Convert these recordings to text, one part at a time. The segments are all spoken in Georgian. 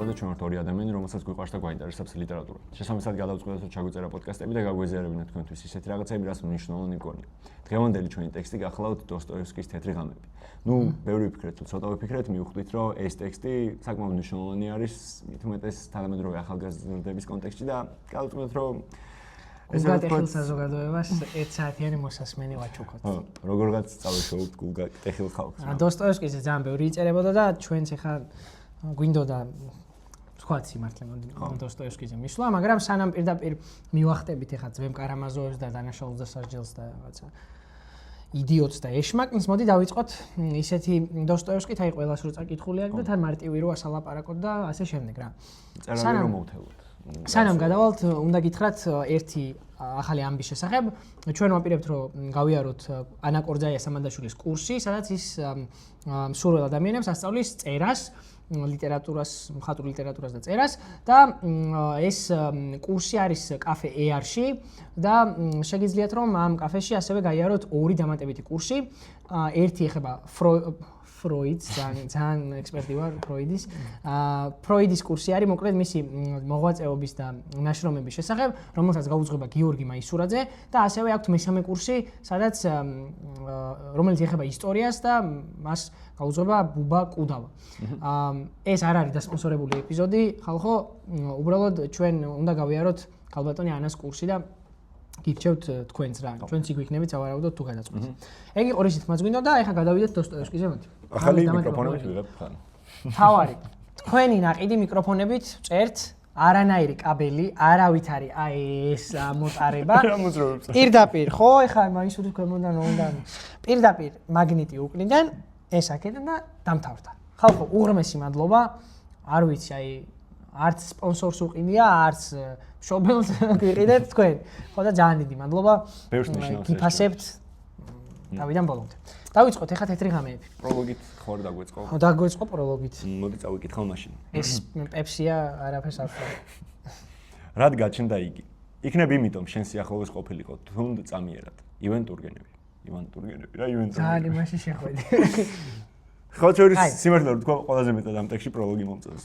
დავაბადოთ ჩვენ ვართ ორი ადამიანი, რომელსაც გვიყვარს და გვაინტერესებს ლიტერატურა. შესაბამისად გადავწყვეტეთ, რომ ჩაგვიწერა პოდკასტები და გაგვეზიარებინათ თქვენთვის ისეთი რაღაცები, რაც მნიშვნელოვანი მგონია. დღევანდელი ჩვენი ტექსტი გახლავთ დოსტოევსკის თეთრი ღამეები. ბევრი ვფიქრეთ, ცოტა ვფიქრეთ, მივხვდით, რომ ეს ტექსტი საკმაოდ მნიშვნელოვანი არის, მით უმეტეს თანამედროვე ახალგაზრდების კონტექსტში და გადავწყვეტეთ, რომ გულგატეხილ საზოგადოებას 1 საათიანი მოსასმენი ვაჩუქოთ. როგორღაც წავეშოვოთ გულგატეხილ ხალხს. დოსტოევსკიზე ძალიან ბევრი იწერებოდა და ჩვენც ახლა გვინდოდა სხვაც სიმართლე დოსტოევსკიზე მისვლა, მაგრამ სანამ პირდაპირ მივახტებით ახლა ძველ კარამაზოვებს და დანაშაულს და სასჯელს და რაღაცა იდიოტს და ეშმაკს, მოდი დავიწყოთ ისეთი დოსტოევსკი თაი ყველას რო წაკითხული აქვს და თან მარტივი რო ასალაპარაკოთ და ასე შემდეგ რა. წერალი რომ მოვთელოთ. სანამ გადავალთ, უნდა გითხრათ ერთი ახალი ამბის შესახებ. ჩვენ ვაპირებთ, რომ გავიაროთ ანა კორძაია სამანდაშვილის კურსი, სადაც ის მსურველ ადამიანებს ასწავლის წერას, ლიტერატურას, მხატვრულ ლიტერატურას და წერას და ეს კურსი არის კაფე ER-ში და შეგიძლიათ რომ ამ კაფეში ასევე გაიაროთ ორი დამატებითი კურსი. ერთი ეხება ფროიდს, ძალიან ექსპერტი ვარ ფროიდის. ფროიდის კურსი არის მოკლედ მისი მოღვაწეობის და ნაშრომების შესახებ, რომელსაც გაუძღვება გიორგი მაისურაძე და ასევე აქვს მესამე კურსი, სადაც რომელიც ეხება ისტორიას და მას გაუძღვება ბუბა კუდავა. ეს არ არის დასპონსორებული ეპიზოდი, ხალხო, უბრალოდ ჩვენ უნდა გავიაროთ ქალბატონი ანას კურსი და გიჩევთ თქვენც რა. ჩვენც იქ ვიქნებით, ავარავდოთ თუ გადაწყვეტთ. ეგ იყო რისით მას გვინდა და ეხლა გადავიდეთ დოსტოევსკიზე მოდი. ახალი მიკროფონებით ვიღებთ ხან. თავარი. თქვენი ნაყიდი მიკროფონებით წერთ, არანაირი კაბელი, არავით არის აი ეს მოტარება. პირდაპირ, ხო, ეხლა მაისურის ქვემოდან უნდა პირდაპირ მაგნიტი უკნიდან, ეს აქედან და დამთავრდა. ხალხო, უღრმესი მადლობა. არ ვიცი, აი არც სპონსორს უყიდია, არც მშობელს გვიყიდეთ თქვენ. ხო და ძალიან დიდი მადლობა. გიფასებთ თავიდან ბოლომდე. დავიწყოთ ეხლა თეთრი ღამეები. პროლოგით ხო არ დაგვეწყო? ხო, დაგვეწყო პროლოგით. მოდი წავიკითხავ მაშინ. ეს პეპსია არაფერს არ ხვდა. რად გაჩნდა იგი? იქნებ იმიტომ შენ სიახლოვეს ყოფილიყო, თუნდ წამიერად. ივან ტურგენევი. ძალიან იმაში შეხვედი. ხო, შორის სიმართლე რომ თქვა ყველაზე მეტად ამ ტექსტში პროლოგი მომწონს.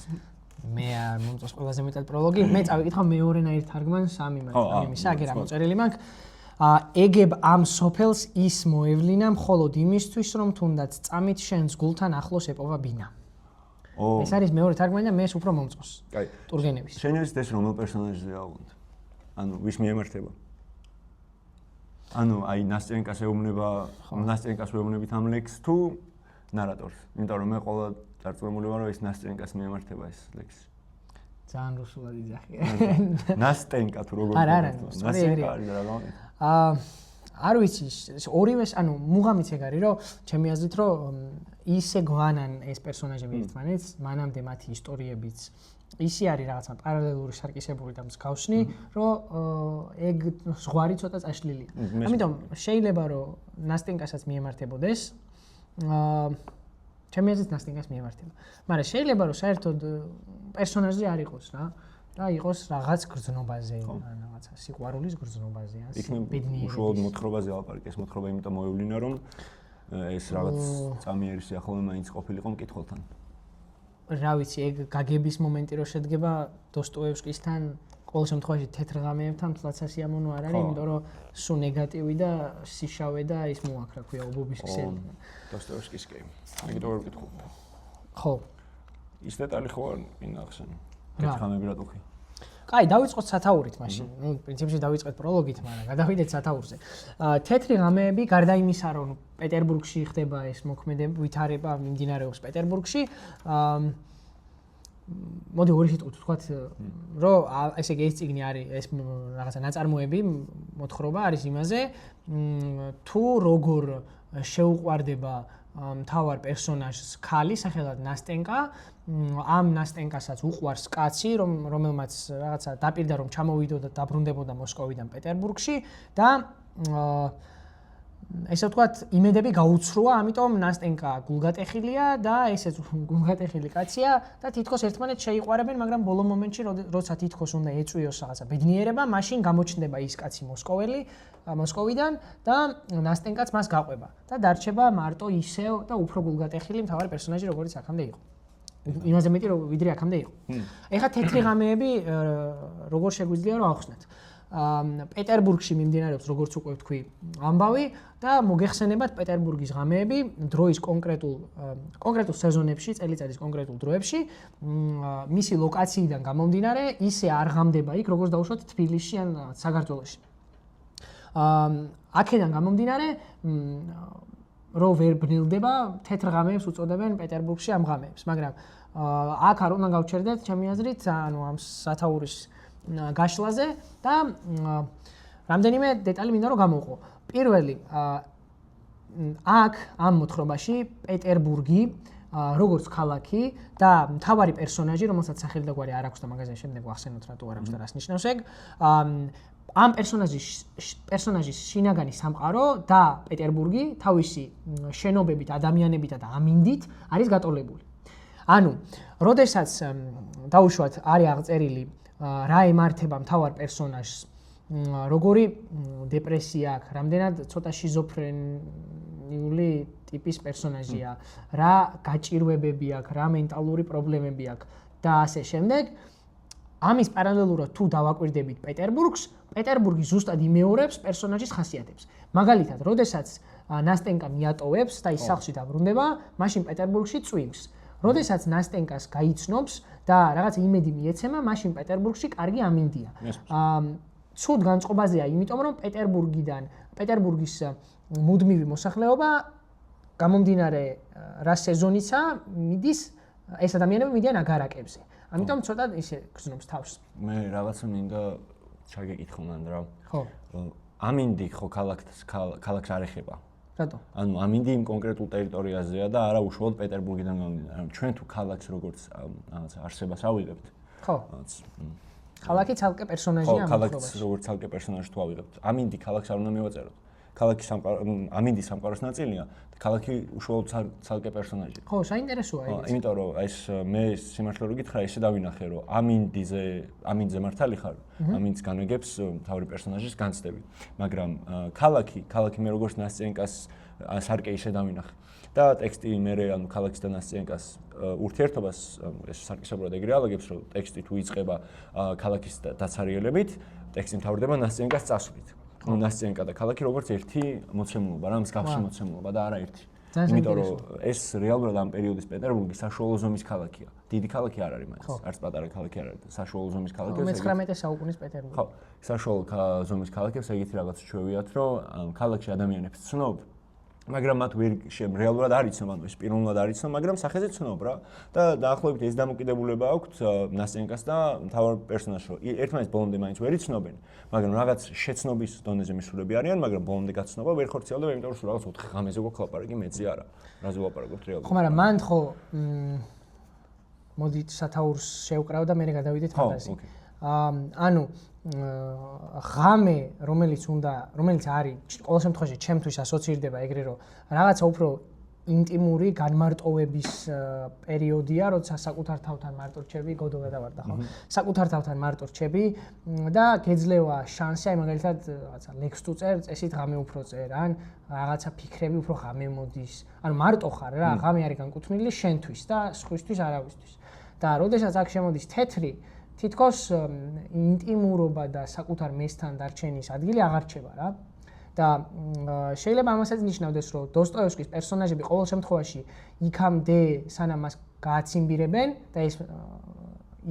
მე არ მომწონს ყველაზე მეტად პროლოგი. მე წავიკითხავ მეორენაირ თარგმანს სამი იმისა, აგერ ამოწერილი მაქვს. ეგებ ამ სოფელს ის მოევლინა მხოლოდ იმისთვის, რომ თუნდაც წამით შენს გულთან ახლოს ეპოვა ბინა. ეს არის მეორე თარგმანი და მე უფრო მომწონს. კაი. ტურგენევის. შენ ის ეს რომელ პერსონაჟზეა უგონთ? ანუ ვის მიემართება? ანუ აი ნასტენკას ეუბნება, ნასტენკას ეუბნებით ამ ლექსს თუ ნარატორს? იმიტომ რომ მე ყველა დარწმუნებული ვარ, რომ ეს ნასტენკას მიემართება ეს ლექსი. ძალიან რუსულად იძახია. ნასტენკა თუ როგორ არა, ნასტენკა არის რა გამო. არ ვიცი, ორივეს, ანუ მუღამიც ეგ არის, რომ ჩემი აზრით, რომ ისე გვანან ეს პერსონაჟები ერთმანეთს, მანამდე მათი ისტორიებიც ისი არის რაღაცა პარალელური სარკისებური და მსგავსნი, რომ ეგ ზღვარი ცოტა წაშლილია. ამიტომ შეიძლება რომ ნასტენკასაც მიემართებოდეს, ჩემი აზრით ნასტენკას მიემართება. მაგრამ შეიძლება რომ საერთოდ პერსონაჟი არ იყოს რა. და იყოს რაღაც გრძნობაზე, რაღაცა სიყვარულის გრძნობაზე, ბედნიერების. უშუალოდ მოთხრობაზე ალაპარაკე, ეს მოთხრობა იმიტომ მოევლინა, რომ ეს რაღაც წამიერი სიახლოვე მაინც ყოფილიყო მკითხველთან. რა ვიცი, ეგ გაგების მომენტი რო შედგება დოსტოევსკისთან, ყოველ შემთხვევაში თეთრ ღამეებთან თლაც სასიამოვნო არ არის, იმიტომ რომ სულ ნეგატივი და სიშავე და ის მოაქ რა ქვია, ობობის ქსელი. დოსტოევსკის კი. ამიტომ ვერ ვკითხულობ. ხო. ის დეტალი ხო არ მინახსენე. თეთრ ღამეები რა თქი. კაი, დავიწყოთ სათაურით მაშინ. ნუ პრინციპში დავიწყეთ პროლოგით, მაგრამ გადავიდეთ სათაურზე. თეთრი ღამეები გარდა იმისა, რომ პეტერბურგში ხდება ეს მოქმედება, ვითარება მიმდინარეობს პეტერბურგში. მოდი ორი სიტყვით ვთქვათ, რომ ესე იგი ეს წიგნი არის ეს რაღაცა ნაწარმოები, მოთხრობა არის იმაზე, თუ როგორ შეუყვარდება მთავარ პერსონაჟს ქალი სახელად ნასტენკა, ამ ნასტენკასაც უყვარს კაცი, რომელმაც რაღაცა დაპირდა რომ ჩამოვიდო და დაბრუნდებოდა მოსკოვიდან პეტერბურგში და ესე ვთქვათ, იმედები გაუცრუა, ამიტომ ნასტენკა გულგატეხილია და ესეც გულგატეხილი კაცია და თითქოს ერთმანეთს შეიყვარებენ, მაგრამ ბოლო მომენტში, როცა თითქოს უნდა ეწვიოს რაღაცა ბედნიერება, მაშინ გამოჩნდება ის კაცი მოსკოვიდან და ნასტენკაც მას გაყვება და დარჩება მარტო ისევ და უფრო გულგატეხილი მთავარი პერსონაჟი, როგორც აქამდე იყო. იმაზე მეტი ვიდრე აქამდე იყო. ეხლა თეთრი ღამეები როგორ შეგვიძლია რომ ავხსნათ? პეტერბურგში მიმდინარეობს როგორც უკვე ვთქვი ამბავი და მოგეხსენებათ პეტერბურგის ღამეები დროის კონკრეტულ სეზონებში, წელიწადის კონკრეტულ დროებში, მისი ლოკაციიდან გამომდინარე ისე არ ღამდება იქ, როგორც დაუშვათ თბილისში ან საქართველოში. აქედან გამომდინარე რო ვერ ბნელდება თეთრ ღამეებს უწოდებენ პეტერბურგში ამ ღამეებს, მაგრამ აქ არ უნდა გავჩერდეთ ჩემი აზრით, ანუ ამ სათაურის გაშლაზე და რამდენიმე დეტალი მინდა რომ გამოვყო. პირველი, აქ ამ მოთხრობაში პეტერბურგი როგორც ქალაქი და მთავარი პერსონაჟი, რომელსაც სახელი და გვარი არ აქვს და მაგაზე შემდეგ ვახსენოთ რატო არ აქვს და რას ნიშნავს ეგ, ამ პერსონაჟის შინაგანი სამყარო და პეტერბურგი თავისი შენობებით, ადამიანებით და ამინდით არის გატოლებული. ანუ, როდესაც დაუშვათ არის აღწერილი რა ემართება მთავარ პერსონაჟს, როგორი დეპრესია აქვს, რამდენად ცოტა შიზოფრენიული ტიპის პერსონაჟია, რა გაჭირვებები აქვს, რა მენტალური პრობლემები აქვს და ასე შემდეგ. ამის პარალელურად თუ დავაკვირდებით პეტერბურგს, პეტერბურგი ზუსტად იმეორებს პერსონაჟის ხასიათებს. მაგალითად, როდესაც ნასტენკა მიატოვებს და ის სახლში დაბრუნდება, მაშინ პეტერბურგში წვიმს. როდესაც ნასტენკას გაიცნობს და რაღაც იმედი მიეცემა, მაშინ პეტერბურგში კარგი ამინდია. ცუდ განწყობაზეა, იმიტომ რომ პეტერბურგის მუდმივი მოსახლეობა გამომდინარე რა სეზონიცა მიდის, ეს ადამიანები მიდიან აგარაკებზე. ამიტომ ცოტა ისე გზნობს თავს. მე რაღაცა მინდა ჩაგეკითხო მანდ რა. ხო. ამინდი ხო ქალაქს არ ეხება. რატო? ანუ ამინდი იმ კონკრეტულ ტერიტორიაზეა და არა უშუალოდ პეტერბურგიდან გამომდინარე. ანუ ჩვენ თუ ქალაქს როგორც რაღაცა არსებას ავიღებთ. ხო. ქალაქი ცალკე პერსონაჟია ამ ქალაქს როგორც ცალკე პერსონაჟი თუ ავიღებთ. ამინდი ქალაქს არ უნდა მივაწეროთ. ქალაქი ამინდი სამყაროს ნაწილია და ქალაქი უშუალოდ ცალკე პერსონაჟია. ხო, საინტერესოა ეგ. იმიტომ რომ ეს მე სიმართლე რო გითხრა, ესე დავინახე რომ ამინდზე მართალი ხარ, ამინდს განვეგებს მთავარი პერსონაჟის განცდები. მაგრამ ქალაქი მე როგორც ნასწენკას სარკე ისე დავინახე. და ტექსტი მე ანუ ქალაქის და ნასწენკას ურთიერთობას ეს სარკისებრად ეგრე ალაგებს, რომ ტექსტი თუ იწყება ქალაქის დაცარიელებით, ტექსტი მთავრდება ნასწენკას წასვლით. ნასწენკა და ქალაქი როგორც ერთი მოცემულობა, რა მსგავსი მოცემულობა და არა ერთი. იმიტომ რომ ეს რეალურად ამ პერიოდის პეტერბურგი საშუალო ზომის ქალაქია. დიდი ქალაქი არ არის მაინც, არც პატარა ქალაქი არ არის, საშუალო ზომის ქალაქია. 19 საუკუნის პეტერბურგი. ხო, საშუალო ზომის ქალაქებს ეგეთი რაღაც ჩვევიათ, რომ ქალაქში ადამიანებს ცნობ, მაგრამ მათ რეალურად არ იცნობ, ანუ ეს პიროვნულად არ იცნობ, მაგრამ სახეზე ცნობ რა. და დაახლოებით ეს დამოკიდებულება აქვთ ნასტენკას და მთავარ პერსონაჟს, რომ ერთმანეთს ბოლომდე მაინც ვერ იცნობენ, მაგრამ რაღაც შეცნობის დონეზე მისულები არიან, მაგრამ ბოლომდე გაცნობა ვერ ხორციელდება, იმიტომ რომ რაღაც 4 ღამეზე გვაქვს ლაპარაკი, მეძე არა. რაზე ვლაპარაკობთ რეალურად? ხო, მაგრამ მან ხო მოდით სათაურს შევკრავ და მე გადავიდეთ მაგაზე. ანუ ღამე, რომელიც არის ყოველ შემთხვევაში ჩემთვის ასოცირდება ეგრე რომ რაღაცა უფრო ინტიმური განმარტოვების პერიოდია, როცა საკუთარ თავთან მარტო რჩები, გოდო გადავარდა ხო? საკუთარ თავთან მარტო რჩები და გეძლევა შანსი, აი მაგალითად რაღაცა ლექს თუ წერ, წესით ღამე უფრო წერ, ან რაღაცა ფიქრები უფრო ღამე მოდის. ანუ მარტო ხარ რა, ღამე არის განკუთვნილი შენთვის და სხვისთვის არავისთვის. და როდესაც აქ შემოდის თეთრი თითქოს ინტიმურობა და საკუთარ მესთან დარჩენის ადგილი აღარ რჩება რა. და შეიძლება ამასაც ნიშნავდეს, რომ დოსტოევსკის პერსონაჟები ყოველ შემთხვევაში იქამდე სანამ მას გააციმბირებენ და ეს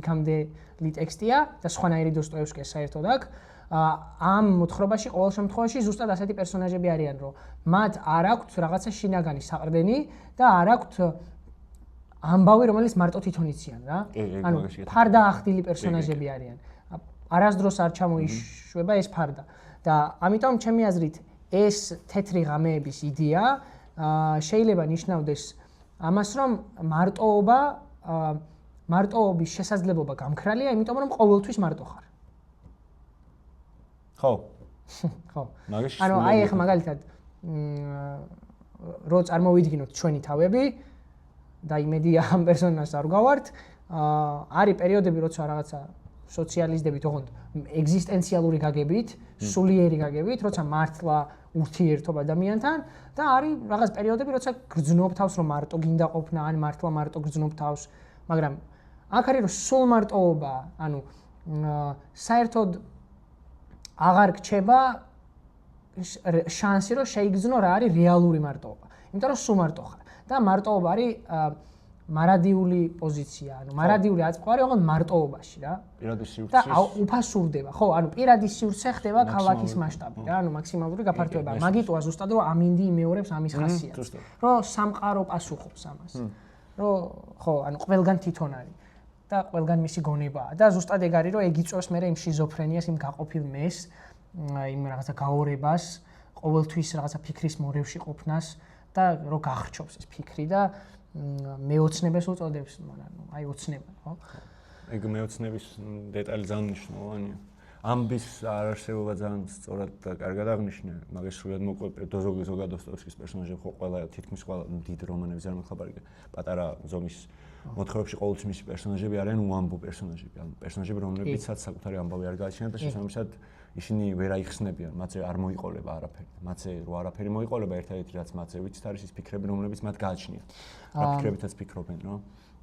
იქამდელი ტექსტია და სხვანაირი დოსტოევსკის საერთოდ აქ ამ მოთხრობაში ყოველ შემთხვევაში ზუსტად ასეთი პერსონაჟები არიან, რომ მათ არ აქვთ რაღაცა შინაგანი საყრდენი და არ აქვთ ამბავი, რომელიც მარტო თვითონ იციან რა. ანუ ფარდა ახდილი პერსონაჟები არიან. არასდროს არ ჩამოიშვება ეს ფარდა. და ამიტომ ჩემი აზრით ეს თეთრი ღამეების იდეა შეიძლება ნიშნავდეს ამას, რომ მარტოობის შესაძლებლობა გამქრალია, იმიტომ რომ ყოველთვის მარტო ხარ. ხო. ხო. ანუ აი ახლა მაგალითად რო წარმოვიდგინოთ ჩვენი თავები და იმედია ამ პერსონაჟს არ გავართ, არის პერიოდები, როცა რაღაცა სოციალიზდებით, ოღონდ ეგზისტენციალური გაგებით, სულიერი გაგებით, როცა მართლა ურთიერთობ ადამიანთან და არის რაღაც პერიოდები, როცა გრძნობ თავს, რომ მარტო გინდა ყოფნა, ან მართლა მარტო გრძნობ თავს, მაგრამ აქ არის რომ სულ მარტოობა, ანუ საერთოდ აღარ გრჩება შანსი რომ შეიგრძნო რა არის რეალური მარტოობა. იმიტომ რომ სულ მარტო ხარ და მარტოობა არის მარადიული პოზიცია, ანუ მარადიული აწმყო არის ოღონდ მარტოობაში რა. პირადი სივრცე და უფასურდება, ხო, ანუ პირადი სივრცე ხდება ქალაქის მასშტაბით რა, ანუ მაქსიმალური გაფართოება. მაგიტოა ზუსტად რომ ამინდი იმეორებს ამის ხასიათს, რომ სამყარო პასუხობს ამას. რომ ხო, ანუ ყველგან თვითონ არის და ყველგან მისი გონებაა და ზუსტად ეგ არის რომ ეგ იწვევს მე იმ შიზოფრენიას, იმ გაყოფილ მეს, იმ რაღაცა გაორებას, ყოველთვის რაღაცა ფიქრის მორევში ყოფნას და რომ გახრჩობს ეს ფიქრი და მეოცნებას უწოდებს, ანუ აი ოცნება, ხო? ეგ მეოცნების დეტალი ძალიან მნიშვნელოვანია. ამბის არარსებობა ძალიან სწორად და კარგად აღნიშნე, მაგას სრულად მოყვება დოზოგადოსტოვსკის პერსონაჟები ხო ყველა თითქმის ყველა დიდ რომანებში არ მეხაბარია. პატარა ზომის მოთხრობებში ყოველთვის მისი პერსონაჟები არიან უამბო პერსონაჟები, ანუ პერსონაჟები რომლებიცაც საკუთარი ამბავი არ გააჩნიათ და შესაბამისად ისინი ვერ აიხსნებიან, მათზე არ მოიყოლება არაფერი. მათზე რო არაფერი მოიყოლება, ერთადერთი რაც მათზე ვიცით არის ის ფიქრები, რომლებიც მათ გააჩნიათ. რა ფიქრებითაც ფიქრობენ, რა?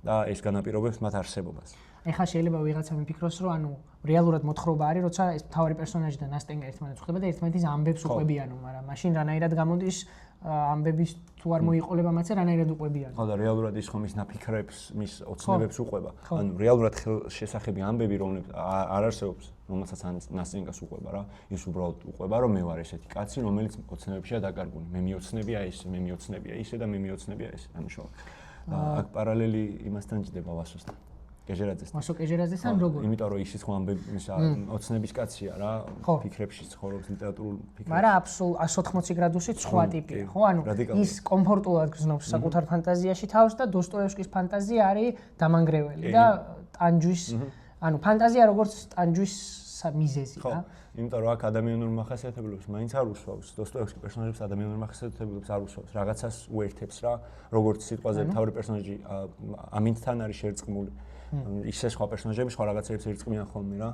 და ეს განაპირობებს მათ არსებობას. ეხლა შეიძლება ვიღაცა მიფიქროს, რომ ანუ რეალურად მოთხრობა არის, როცა ეს მთავარი პერსონაჟი და ნასტენგა ერთმანეთს ხვდება და ერთმანეთის ამბებს უყვებიანო, მაგრამ მაშინ რანაირად გამოდის ამბების თუ არ მოიყოლება მათზე, რანაირად უყვებიანო. ხო და რეალურად ის ხომ ის ნაფიქრებს, მის ოცნებებს უყვება. ანუ რეალურად შესახები ამბები, რომლებიც არ არსებობს, რომელსაც ნასტენგას უყვება რა. ის უბრალოდ უყვება, რომ მე ვარ ესეთი კაცი, რომელიც ოცნებებშია დაკარგული. მე მიოცნებია ეს, მე მიოცნებია ისე და მე მიოცნებია ეს. ამიშოვა. და აქ პარალელი იმასთან ჯდება ვასოსთან. კეჟერაძესთან. ვასო კეჟერაძესთან როგორ? იმიტომ რომ ის ხო ამბები ოცნების კაცია რა, ფიქრებში ცხოვრობს ლიტერატურულ ფიქრებში. მაგრამ 180 გრადუსით სხვა ტიპია, ხო? ანუ ის კომფორტულად გრძნობს საკუთარ ფანტაზიაში თავს და დოსტოევსკის ფანტაზია არის დამანგრეველი და ტანჯვის, ანუ ფანტაზია როგორც ტანჯვის მიზეზი რა. იმიტომ რომ აქ ადამიანურ მახასიათებლებს მაინც არ უსვავს, დოსტოევსკის პერსონაჟებს ადამიანურ მახასიათებლებს არ უსვავს, რაღაცას უერთებს რა, როგორც სიტყვაზე მთავარი პერსონაჟი ამინდთან არის შერწყმული. ისე სხვა პერსონაჟები სხვა რაღაცებს ერწყმიან ხოლმე რა.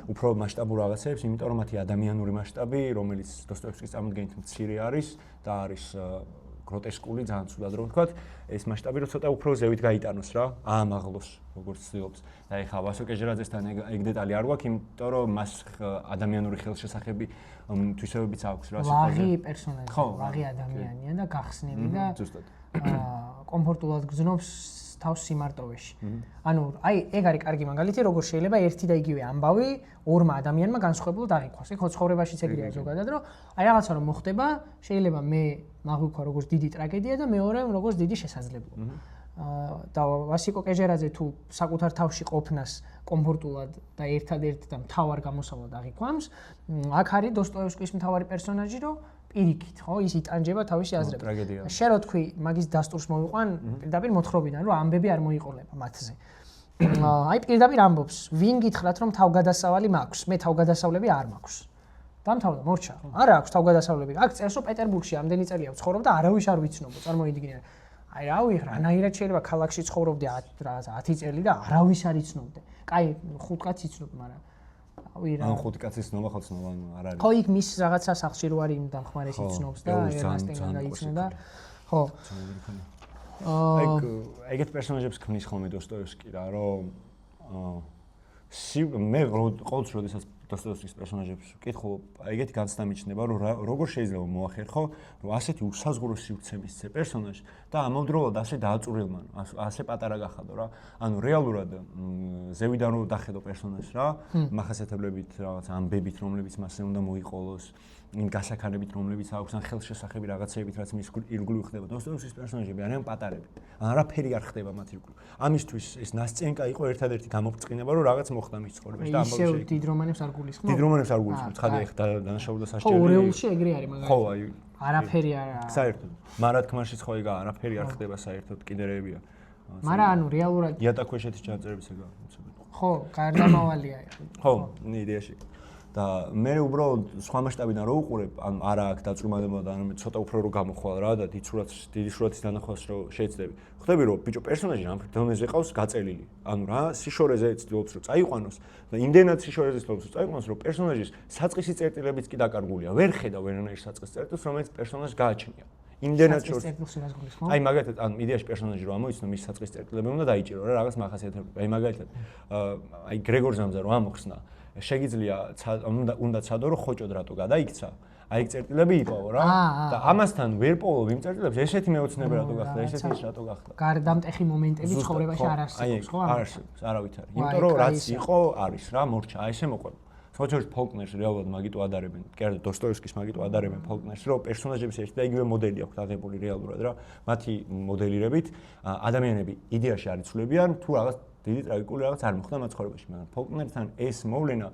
უფრო მასშტაბურ რაღაცებს, იმიტომ რომ მათი ადამიანური მასშტაბი, რომელიც დოსტოევსკის წარმოდგენით მცირე არის და არის გროტესკული, ძალიან ცუდად რომ ვთქვათ, ეს მასშტაბი რო ცოტა უფრო ზევით გაიტანოს რა, აამაღლოს, როგორც ცდილობს. და ეხლა ვასო კეჟერაძესთან ეგ დეტალი არ გვაქვს, იმიტომ რომ მას ადამიანური ხელშესახები თვისებებიც აქვს რა. ვაღი პერსონაჟი, ვაღი ადამიანია და გახსნილი და ზუსტად. კომფორტულად გრძნობს თავს სიმარტოვეში. ანუ აი ეგ არის კარგი მაგალითი, როგორ შეიძლება ერთი და იგივე ამბავი ორმა ადამიანმა განსხვავებულად აღიქვას. ეგ ხო ცხოვრებაშიც ეგრეა ზოგადად, რომ აი რაღაცა რომ მოხდება, შეიძლება მე მაღვიქვა როგორც დიდი ტრაგედია და მეორე როგორც დიდი შესაძლებლობა. და ვასიკო კეჟერაძე თუ საკუთარ თავში ყოფნას კომფორტულად და ერთადერთ და მთავარ გამოსავალად აღიქვამს, აქ არის დოსტოევსკის მთავარი პერსონაჟი, რომ პირიქით, ხო, ის იტანჯება თავისი აზრებით. შენ რო თქვი, მაგის დასტურს მოვიყვან პირდაპირ მოთხრობიდან, რომ ამბები არ მოიყოლება მათზე. აი პირდაპირ ამბობს, ვინ გითხრათ, რომ თავგადასავალი მაქვს, მე თავგადასავლები არ მაქვს. დამთავრდა, მორჩა. არა აქვს თავგადასავლები. აქ წერს, რომ პეტერბურგში ამდენი წელია ვცხოვრობ და არავის არ ვიცნობო, წარმოიდგინე. აი რავი, რანაირად შეიძლება ქალაქში ცხოვრობდე 10 წელი და არავის არ იცნობდე. კაი, 5 კაცი იცნობ, მაგრამ ან 5 კაცის ნომა ხო ცნობა, ანუ არ არის. ხო, იქ მის რაღაცა სახში რო არის იმ დამხმარეს იცნობს და ერნესტენგა გაიცნო და ხო. ეგეთ პერსონაჟებს ქმნის ხოლმე დოსტოევსკი რა, რომ მე ყოველთვის როდესაც დოსტოევსკის პერსონაჟებს ვკითხულობ, ეგეთი განცდა მიჩნდება, რომ როგორ შეიძლება მოახერხო, რომ ასეთი უსაზღვრო სივრცე მისცე პერსონაჟს და ამავდროულად ასე დააწურილმანო, ასე პატარა გახადო რა. ანუ რეალურად ზევიდან რო დახედო პერსონაჟს რა, მახასიათებლებით რაღაც ამბებით, რომლებიც მასზე უნდა მოიყოლოს, იმ გასაქანებით, რომლებიც აქვს ან ხელშესახები რაღაცეებით, რაც მის ირგვლივ ხდება. დოსტოევსკის პერსონაჟები არიან პატარები. არაფერი არ ხდება მათ ირგვლივ. ამისთვის ეს ნასწენკა იყო ერთადერთი გამოფრწყინება, რომ რაღაც მოხდა მის ცხოვრებაში და ამბავი შეიძლება დიდ რომანებს არ გულისხმობ. დიდ რომანებს არ გულისხმობ. ცხადია ეხლა დანაშაულდა სასჯელი. ხო, ორეულში ეგრე არის მაგალითად. ხო, აი არაფერი არა. საერთოდ. მარათქმაშიც ხო ეგა არაფერი არ ხდება საერთოდ, კიდერეებია. მაგრამ ანუ რეალურად იატაკქვეშეთის ჩაწერებს ეგა. ხო, გარდამავალია ეხლა. ხო, იდეაში. და მე უბრალოდ სხვა მასშტაბიდან რო უყურებ, ან არა აქ დაწვრილმადება და ან ცოტა უფრო რო გამოხვალ რა და დიდი სურათის დანახვას რო შეეცდები. ხვდები რომ ბიჭო პერსონაჟი ამ დონეზე ყავს გაწელილი. ანუ რა სიშორეზე ცდილობს რომ წაიყვანოს და იმდენად სიშორეზე ცდილობს რომ წაიყვანოს რომ პერსონაჟის საწყისი წერტილებიც კი დაკარგულია. ვერ ხედა ვერანაირ საწყის წერტილს, რომელიც პერსონაჟს გააჩნია. იმდენად შორს აი მაგალითად ან იდეაში პერსონაჟი რომ ამოიცნო მის საწყის წერტილები უნდა დაიჭირო რა რაღაც მახასიათებლები აი მაგალითად აი გრეგორ ზამზა რომ ამოხსნა შეგიძლია უნდა ცადო რომ ხოჭოდ რატო გადაიქცა აი წერტილები იპოვო რა და ამასთან ვერ პოულობ იმ წერტილებს ესეთი მეოცნება რატო გახდა ესეთი ის რატო გახდა გარდამტეხი მომენტები ცხოვრებაში არ არსებობს ხო არ არსებობს არავითარი იმიტომ რომ რაც იყო არის რა მორჩა აი ესე მოყვება სხვათა ფოლკნერს რეალურად მაგიტო ადარებენ კი არა დოსტოევსკის მაგიტო ადარებენ ფოლკნერს რომ პერსონაჟების ერთი და იგივე მოდელი აქვს აღებული რეალურად რა მათი მოდელირებით ადამიანები იდეაში არ იცვლებიან თუ რაღაც დიდი ტრაგიკული რაღაც არ მოხდა მათ ცხოვრებაში მაგრამ ფოლკნერთან ეს მოვლენა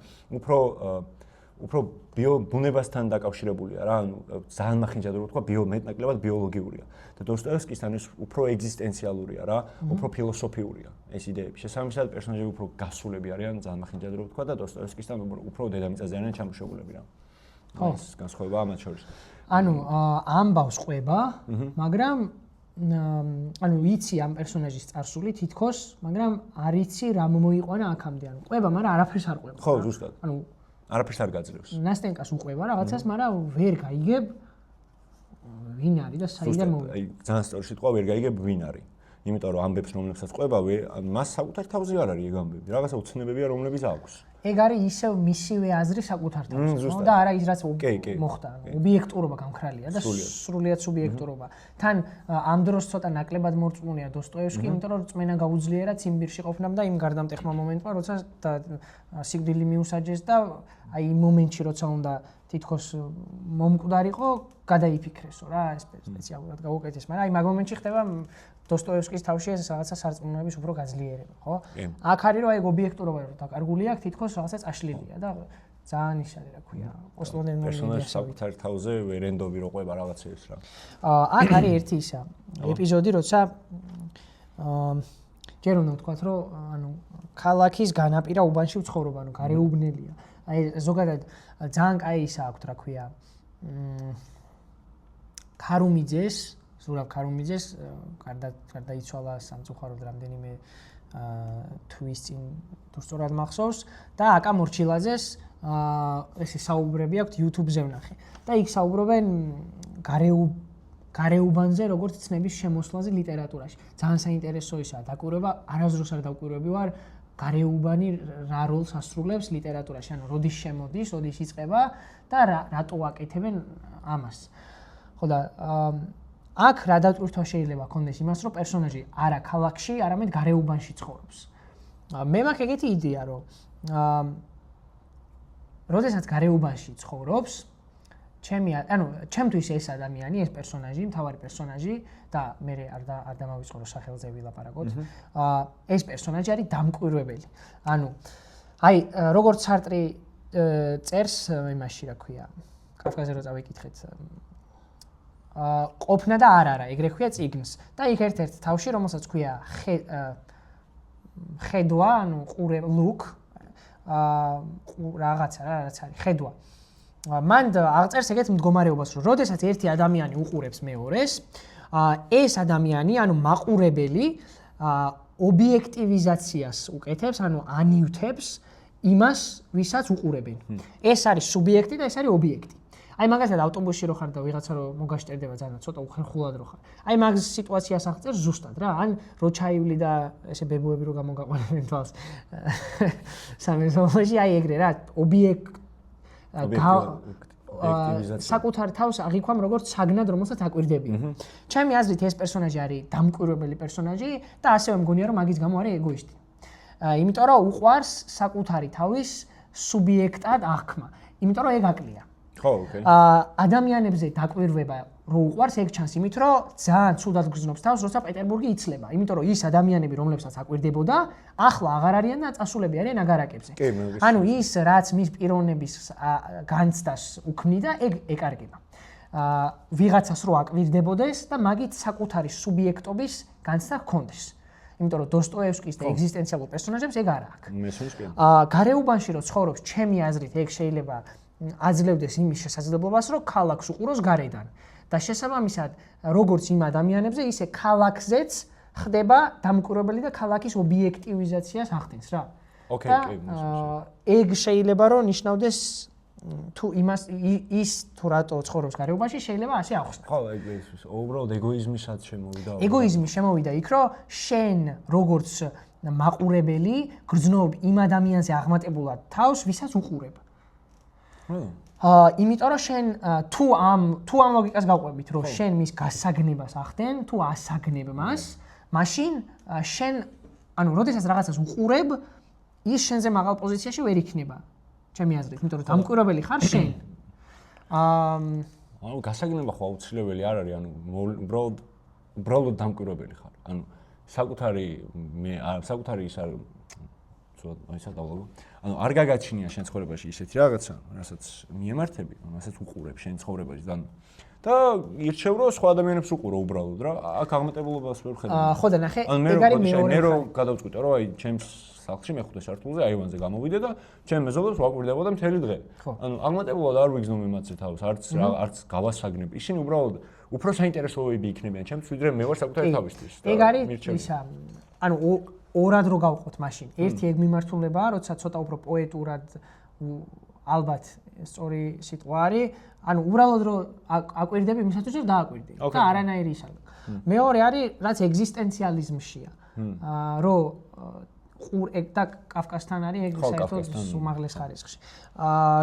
უფრო ბუნებასთან დაკავშირებულია რა ანუ ძალიან მახინჯად რო ვთქვა მეტნაკლებად ბიოლოგიურია და დოსტოევსკისთან ეს უფრო ეგზისტენციალურია რა უფრო ფილოსოფიურია ეს იდეები შესაბამისად პერსონაჟები უფრო გასულები არიან ძალიან მახინჯად რო ვთქვა და დოსტოევსკისთან უფრო დედამიწაზე არიან ჩამოშობილები რა ხო ეს განსხვავებაა მათ შორის ანუ ამბავს ყვება მაგრამ ანუ იცი ამ პერსონაჟის წარსული თითქოს მაგრამ არ იცი რა მოიყვანა აქამდე ანუ ყვება მაგრამ არაფერს არ ყვება ხო ზუსტად ანუ არაფერს არ გაძლევს. ნასტენკას უყვება რაღაცას, მაგრამ ვერ გაიგებ ვინ არის და საიდან მოვიდა. აი ძალიან სწორი სიტყვა ვერ გაიგებ ვინ არის. იმიტომ რომ ამბებს რომლებსაც ყვება, მას საკუთარ თავზე არ არის ეგ ამბები. რაღაცა უცნებებია რომლებიც აქვს. ეგ არის ისევ მისივე აზრი საკუთარ თავზე, ხო? და არა ის რაც მოხდა. ობიექტურობა გამქრალია და სრულიად სუბიექტურობა. თან ამ დროს ცოტა ნაკლებად მორწმუნეა დოსტოევსკი, იმიტომ რომ წმენა გაუძლიერა ციმბირში ყოფნამ და იმ გარდამტეხმა მომენტმა, როცა სიკვდილი მიუსაჯეს და აი იმ მომენტში როცა უნდა თითქოს მომკვდარიყო, გადაიფიქრესო რა, ეს სპეციალურად გაუკეთეს, მაგრამ აი მაგ მომენტში ხდება დოსტოევსკის თავში ეს რაღაცა სარწმუნოების უფრო გაძლიერება, ხო? აქ არის რომ აი ობიექტურობა რომ დაკარგული აქვს, თითქოს რაღაცა წაშლილია და ძალიან ისარი რა ქვია, პოსტმოდერნული პერსონაჟი საკუთარ თავზე ვერენდობი რო ყვება რაღაცებს რა. აქ არის ერთი ისა ეპიზოდი, როცა ჯერ უნდა ვთქვათ, რომ ანუ ქალაქის განაპირა უბანში ვცხოვრობ, ანუ გარეუბნელია. აი ზოგადად ძალიან კაი ისა აქვს რა ქვია. ქარუმიძეს ზურაბ ქარუმიძეს გარდაიცვალა სამწუხაროდ რამდენიმე თვის წინ თუ სწორად მახსოვს და აკა მორჩილაძეს ესე საუბრები აქვს YouTube-ზე ვნახე და იქ საუბრობენ გარეუბანზე როგორც ცნების შემოსვლაზე ლიტერატურაში ძალიან საინტერესო ისაა დაკვირვება არასდროს არ დავკვირვები ვარ გარეუბანი რა როლს ასრულებს ლიტერატურაში ანუ როდის შემოდის როდის იწყება და რატო აკეთებენ ამას ხო და აქ რა დატვირთვა შეიძლება ქონდეს იმას, რომ პერსონაჟი არა ქალაქში, არამედ გარეუბანში ცხოვრობს. მე მაქვს ეგეთი იდეა, რომ როდესაც გარეუბანში ცხოვრობს, ჩემთვის ეს ადამიანი, ეს პერსონაჟი, მთავარი პერსონაჟი და მე არ დამავიწყო სახელზე ვილაპარაკოთ. ეს პერსონაჟი არის დამკვირვებელი. ანუ აი, როგორც სარტრი წერს იმაში, რა ქვია, კაფკაზე რო წავიკითხეთ ყოფნა და არა, ეგრე ქვია წიგნს. და იქ ერთ-ერთ თავში, რომელსაც ქვია ხედვა, ანუ ყურე ლუკ, რაღაცა რა, რაც არის, ხედვა. მან აღწერს ეგეთ მდგომარეობას, რომ როდესაც ერთი ადამიანი უყურებს მეორეს, ეს ადამიანი, ანუ მაყურებელი, ობიექტივიზაციას უკეთებს, ანუ ანიუთებს იმას, ვისაც უყურებენ. ეს არის სუბიექტი და ეს არის ობიექტი. აი მაგალითად ავტობუსში რო ხარ და ვიღაცა რო მოგაშტერდება ძალიან ცოტა უხერხულად რო ხარ. აი მაგ სიტუაციას აღწერს ზუსტად რა, ან რო ჩაივლი და ესე ბებუები რო გამოგაყვანებენ თვალს. სამეზობლოში აი ეგრე რა, საკუთარ თავს აღიქვამ როგორც საგნად რომელსაც აკვირდებიან. ჩემი აზრით ეს პერსონაჟი არის დამკვირვებელი პერსონაჟი და ასევე მგონია რომ მაგის გამო არის ეგოისტი. იმიტომ რომ უყვარს საკუთარი თავის სუბიექტად აღქმა. იმიტომ რომ ეგ აკლია. ხო, ოკეი. ადამიანებზე დაკვირვება რო უყვარს ეგ ჩანს იმით რომ ძალიან ცუდად გრძნობს თავს როცა პეტერბურგი იცლება. იმიტომ რომ ის ადამიანები რომლებსაც აკვირდებოდა ახლა აღარ არიან და წასულები არიან აგარაკებზე. ანუ ის რაც მის პიროვნების განცდას უქმნიდა ეგ ეკარგება. ვიღაცას რო აკვირდებოდეს და მაგით საკუთარი სუბიექტობის განცდა ჰქონდეს. იმიტომ რომ დოსტოევსკის და ეგზისტენციალურ პერსონაჟებს ეგ არ აქვს. მესმის კი. გარეუბანში რო ცხოვრობს, ჩემი აზრით ეგ შეიძლება აძლევდეს იმის შესაძლებლობას, რომ ქალაქს უყუროს გარედან. და შესაბამისად, როგორც იმ ადამიანებზე, ისე ქალაქზეც ხდება დამკვირვებელი და ქალაქის ობიექტივიზაციას ახდენს რა. ოკეი, ეგ შეიძლება რომ ნიშნავდეს თუ იმას ის თუ რატო ცხოვრობს გარეუბანში შეიძლება ასე ახსნას. ხო, ეს უბრალოდ ეგოიზმისაც შემოვიდა. ეგოიზმი შემოვიდა იქ, რომ შენ როგორც მაყურებელი გრძნობ იმ ადამიანზე აღმატებულად თავს, ვისაც უყურებ. იმიტომ რომ შენ თუ ამ ლოგიკას გავყვებით, რომ შენ მის გასაგნებას ახდენ, თუ ასაგნებ მას, მაშინ შენ ანუ როდესაც რაღაცას უყურებ, ის შენზე მაღალ პოზიციაში ვერ იქნება. ჩემი აზრით, იმიტომ რომ დამკვირვებელი ხარ შენ. ანუ გასაგნება ხო აუცილებელი არ არის, ანუ უბრალოდ დამკვირვებელი ხარ. ანუ საკუთარი ის არ ცოტა დავлогო. ანუ არ გაგაჩნია შენ ცხოვრებაში ისეთი რაღაცა, რასაც მიემართები, რასაც უყურებ შენ ცხოვრებაში და ირჩევ რომ სხვა ადამიანებს უყურო უბრალოდ რა. აქ აღმატებულობას ვერ ხედავ. ხო და ნახე, ეგ არის მეორე. მე რო გადავწყვიტე რომ აი ჩემს სახლში მეხუთე სართულზე აივანზე გამოვიდე და ჩემ მეზობლებს ვაკვირდებოდა მთელი დღე. ანუ აღმატებულად არ ვიგზნობ იმათზე თავს, არც გავასაგნებ. ისინი უბრალოდ უფრო საინტერესოები იქნებიან ჩემს, ვიდრე მე ვარ საკუთარი თავისთვის. ეგ არის ისა, ანუ ორად რო გავყოთ მაშინ. ერთი ეგ მიმართულებაა, როცა ცოტა უფრო პოეტურად ალბათ სწორი სიტყვა არის, ანუ უბრალოდ რო აკვირდები იმისათვის რომ დააკვირდე და არანაირი ისა. მეორე არის რაც ეგზისტენციალიზმშია. რომ და კავკასთან არის ეგ საერთოდ უმაღლეს ხარისხში.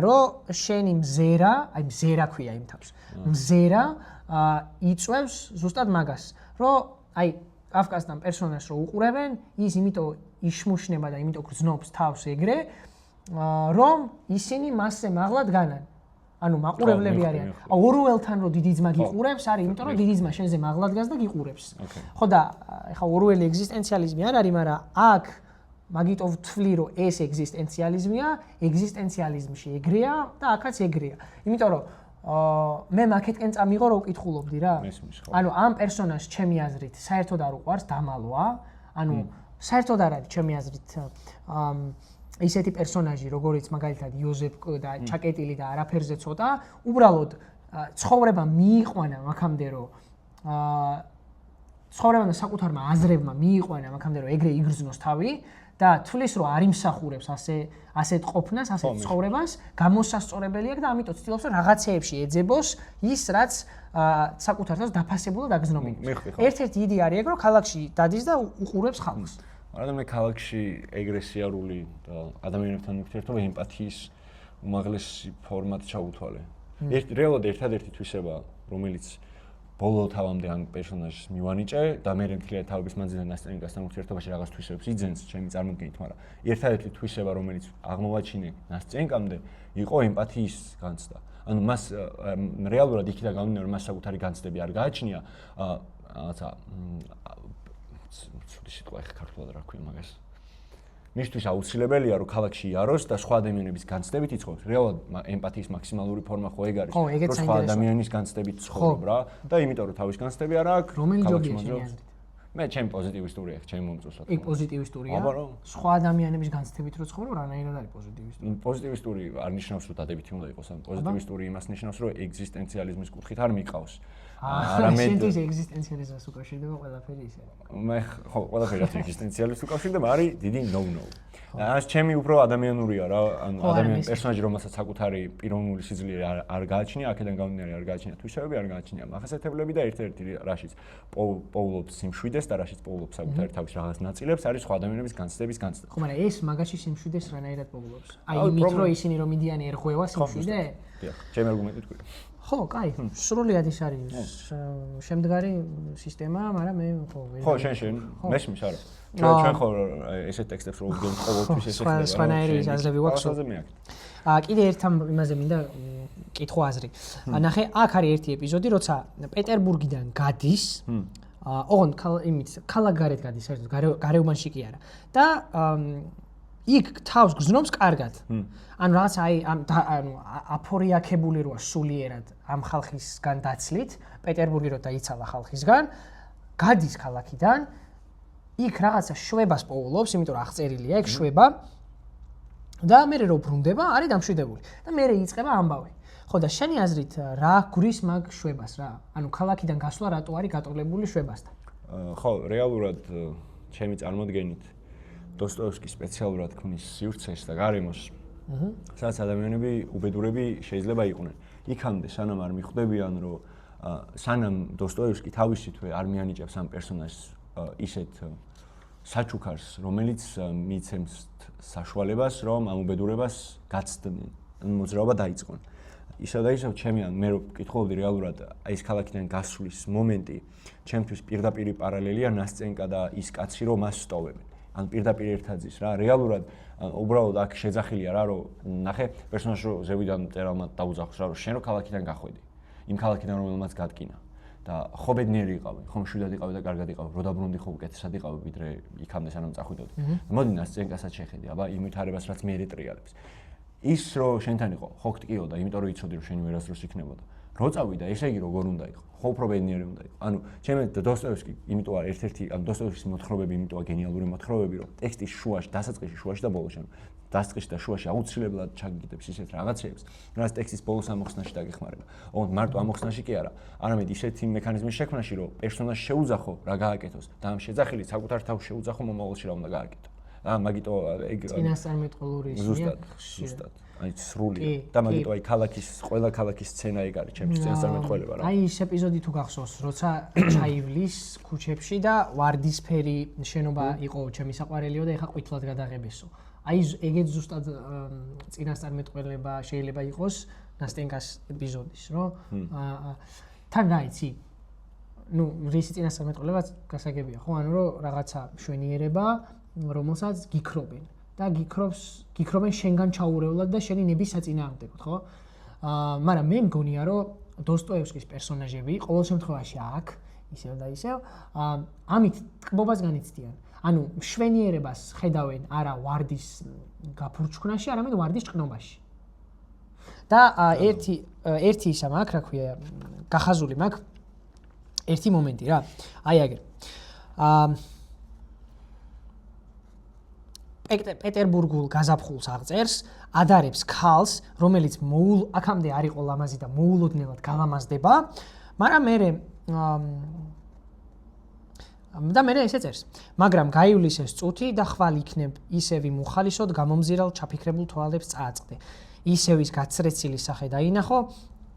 რომ შენი მზერა, აი მზერა ქვია იმ თავს. მზერა იწვევს ზუსტად მაგას, რომ აი კავკასთან პერსონაჟს რო უყურებენ, ის იმიტომ იშმუშნება და იმიტომ გრძნობს თავს ეგრე, რომ ისინი მასზე მაღლად განან. ანუ მაყურებლები არიან. ორუელთან რო დიდი ძმა გიყურებს, არის იმიტომ რომ დიდი ძმა შენზე მაღლად გას და გიყურებს. ხო და ეხა ორუელი ეგზისტენციალიზმი არ არის, მაგრამ აქ მაგით ვთვლი რომ ეს ეგზისტენციალიზმია, ეგზისტენციალიზმში ეგრეა და აქაც ეგრეა. იმიტომ რომ მე მაკეთკენ წამიღო რომ ვკითხულობდი რა. ანუ ამ პერსონაჟს ჩემი აზრით საერთოდ არ უყვარს დამალვა, ანუ საერთოდ არ არის ჩემი აზრით ისეთი პერსონაჟი როგორიც მაგალითად იოზეფ და ჩაკეტილი და არაფერზე ცოტა, უბრალოდ ცხოვრება მიიყვანა მაქამდე რომ ცხოვრება და საკუთარმა აზრებმა მიიყვანა მაქამდე რომ ეგრე იგრძნოს თავი და თulis რომ არ იმსახურებს ასეთ ყოფნას, ასეთ ცხოვრებას, გამოსასწორებელი აქვს და ამიტომ ცდილობს რომ რაღაცეებში ეძებოს ის რაც საკუთარ თავს დაფასებულად აგზნობინოს. ერთ-ერთი იდეა არის ეგ რომ ქალაქში დადის და უყურებს ხალხს. მაგრამ მე ქალაქში ეგრესიარული და ადამიანებთან ურთიერთობა ემპათიის უმაღლესი ფორმატ ჩაუთვალე. რეალურად ერთადერთი თვისება, რომელიც ბოლო თავამდე ამ პერსონაჟს მივანიჭე და მე მთლიანი თავების მანძილზე ნასწენიკასთან ურთიერთობაში რაღაც თვისებებს იძენს ჩემი წარმოდგენით, მაგრამ ერთადერთი თვისება, რომელიც აღმოვაჩინე ნასწენიკამდე, იყო ემპათიის განცდა. ანუ მას რეალურად იქიდან გამომდინარე, რომ მას საკუთარი განცდები არ გააჩნია, რაღაცა ცუდი სიტყვა ახლა ქართულად რა ქვია მაგას. მისთვის აუცილებელია რომ ქალაქში იაროს და სხვა ადამიანების განცდებით იცხოვროს. რეალურად ემპათიის მაქსიმალური ფორმა ხო ეგ არის, რომ სხვა ადამიანის განცდებით ცხოვრობ რა და იმიტომ რომ თავის განცდები არ აქვს, ქალაქში მოძრაობს. მე ჩემი პოზიტივისტური ახ ჩემი მომწონს. იქ პოზიტივისტურია. სხვა ადამიანების განცდებით რო ცხოვრობ, რანაირად არის პოზიტივისტური? პოზიტივისტური არ ნიშნავს რომ დადებითი უნდა იყოს, ან პოზიტივისტური იმას ნიშნავს რომ ეგზისტენციალიზმის კუთხით არ მიყავს. არამედ ეს ეგზისტენციალიზმს უკავშირდება ყველაფერი ისე. მე ხო, ყველაფერი რაც ეგზისტენციალიზმს უკავშირდება არის დიდი no-no. ეს ჩემი უფრო ადამიანურია რა, ანუ ადამიანი პერსონაჟი რომელსაც საკუთარი პიროვნული სიძლიერე არ გააჩნია, აქედან გამომდინარე არ გააჩნია თვისებები, არ გააჩნია მახასიათებლები და ერთ-ერთი რაშიც პოულობს სიმშვიდეს და რაშიც პოულობს საკუთარი თავის რაღაც ნაწილებს, არის სხვა ადამიანების განცდების განცდა. ხო, მაგრამ ეს მაგაში სიმშვიდეს რანაირად პოულობს? აი იმით რომ ისინი რომ მიდიან ერღვევა სიმშვიდე? დიახ, ჩემი არგუმენტი თქვი. ხო, კაი, სრულიად ის არის შემდგარი სისტემა, მაგრამ მე ხო, შენ მესმის არა. ჩვენ ხო ესეთ ტექსტებს რო ვდგენ ყოველთვის ესეთ ხდება. სხვანაირი აზრები გვაქვს. კიდე ერთ იმაზე მინდა კითხვა აზრი. ნახე, აქ არის ერთი ეპიზოდი, როცა პეტერბურგიდან გადის, ოღონდ იმით ქალაქგარეთ გადის, საერთოდ გარეუბანში კი არა. და იქ თავს გრძნობს კარგად. ანუ რაღაც ანუ აფორიაქებული როა სულიერად ამ ხალხისგან დაცლით, პეტერბურგი რო დაიცალა ხალხისგან, გადის ქალაქიდან, იქ რაღაცა შვებას პოულობს, იმიტომ რომ აღწერილია ეგ შვება და მე რო ბრუნდება, არის დამშვიდებული. და მე იწყება ამბავი. ხო და შენი აზრით რა გვრის მაგ შვებას რა? ანუ ქალაქიდან გასვლა რატო არის გატოლებული შვებასთან? ხო, რეალურად ჩემი წარმოდგენით დოსტოევსკი სპეციალურად ქმნის სივრცეს და გარემოს სადაც ადამიანები უბედურები შეიძლება იყვნენ. იქამდე სანამ არ მიხვდებიან, რომ სანამ დოსტოევსკი თავისითვე არ მიანიჭებს ამ პერსონაჟს ისეთ საჩუქარს, რომელიც მიცემს საშუალებას, რომ ამ უბედურებას გაცდნენ, მოძრაობა დაიწყონ. ისევ და ისევ ჩემი მე რო ვკითხულობდი რეალურად ეს ქალაქიდან გასვლის მომენტი, ჩემთვის პირდაპირი პარალელია ნასწენკა და ის კაცი, რომ მას სტოვებენ. ან პირდაპირ ერთაძის რა, რეალურად უბრალოდ აქ შეძახილია რა, რომ ნახე პერსონაჟს რო ზევიდან წერალმა დაუძახოს რა, რომ შენ რო ქალაქიდან გახვედი, იმ ქალაქიდან რომელმაც გადგინა და ხო ბედნიერი იყავი, ხომ შვიდად იყავი და კარგად იყავი, რო დაბრუნდი ხო უკეთესად იყავი, ვიდრე იქამდე სანამ წახვიდოდი. მოდი ნასწენკასაც შეხედი, აბა იმ ვითარებას რაც მე რეტრიალებს. ის რო შენთან იყო, ხო გტკიო და იმიტომ რომ იცოდი რომ შენი ვერასდროს იქნებოდა. რო წავიდა, ესე იგი როგორ უნდა იყო? ხო უფრო ბედნიერი უნდა იყო. ანუ ჩემი დოსტოევსკი, იმიტომ არის ერთ-ერთი ამ დოსტოევსკის მოთხრობები, იმიტომ არის გენიალური მოთხრობები, რომ ტექსტის შუაში, დასაწყისში, შუაში და ბოლოში, ანუ დასაწყისში და შუაში აუცილებლად ჩაგიგდებს ისეთ რაღაცებს, რაც ტექსტის ბოლოს ამოხსნაში დაგეხმარება. ოღონდ მარტო ამოხსნაში კი არა, არამედ ისეთი მექანიზმის შექმნაში, რომ პერსონაჟს შეუძახო რა გააკეთოს და ამ შეძახილით საკუთარ თავს შეუძახო მომავალში რა უნდა გააკეთო. მაგიტო ეგ წინასწარმეტყველური ისია ზუსტად აი სრული და მაგიტო აი ქალაქის ყველა ქალაქის სცენა ეგ არის ჩემთვის წინასწარმეტყველება რა აი ის ეპიზოდი თუ გახსოვს როცა ჩაივლის ქუჩებში და ვარდისფერი შენობა იყო ჩემი საყვარელიო და ეხა ყვითლად გადაღებესო აი ეგეც ზუსტად წინასწარმეტყველება შეიძლება იყოს ნასტენკას ეპიზოდის რო თან რა იცი ну რისი წინასწარმეტყველება გასაგებია ხო ანუ რომ რაღაცა მშვენიერება რომელსაც გიქრობენ და გიქრობენ შენგან ჩაურევლად და შენი ნების საწინააღმდეგოდ, ხო? მაგრამ მე მგონია, რომ დოსტოევსკის პერსონაჟები ყოველ შემთხვევაში აქ, ისევ და ისევ, ამით ტკბობას განიცდიან. ანუ მშვენიერებას ხედავენ არა ვარდის გაფურჩქნაში, არამედ ვარდის ჭკნობაში. და ერთი ისა მაქვს, რა ქვია, გახაზული მაქვს ერთი მომენტი რა. აი აგერ. პეტერბურგულ გაზაფხულს აღწერს, ადარებს ქალს, რომელიც აქამდე არ იყო ლამაზი და მოულოდნელად გალამაზდება, მაგრამ მე ესე წერს. მაგრამ გაივლის ეს წუთი და ხვალ იქნებ ისევი მუხალისოდ გამომზირალ ჩაფიქრებულ თვალებს წააწყდე. ისევ ის გაცრეცილი სახე დაინახო,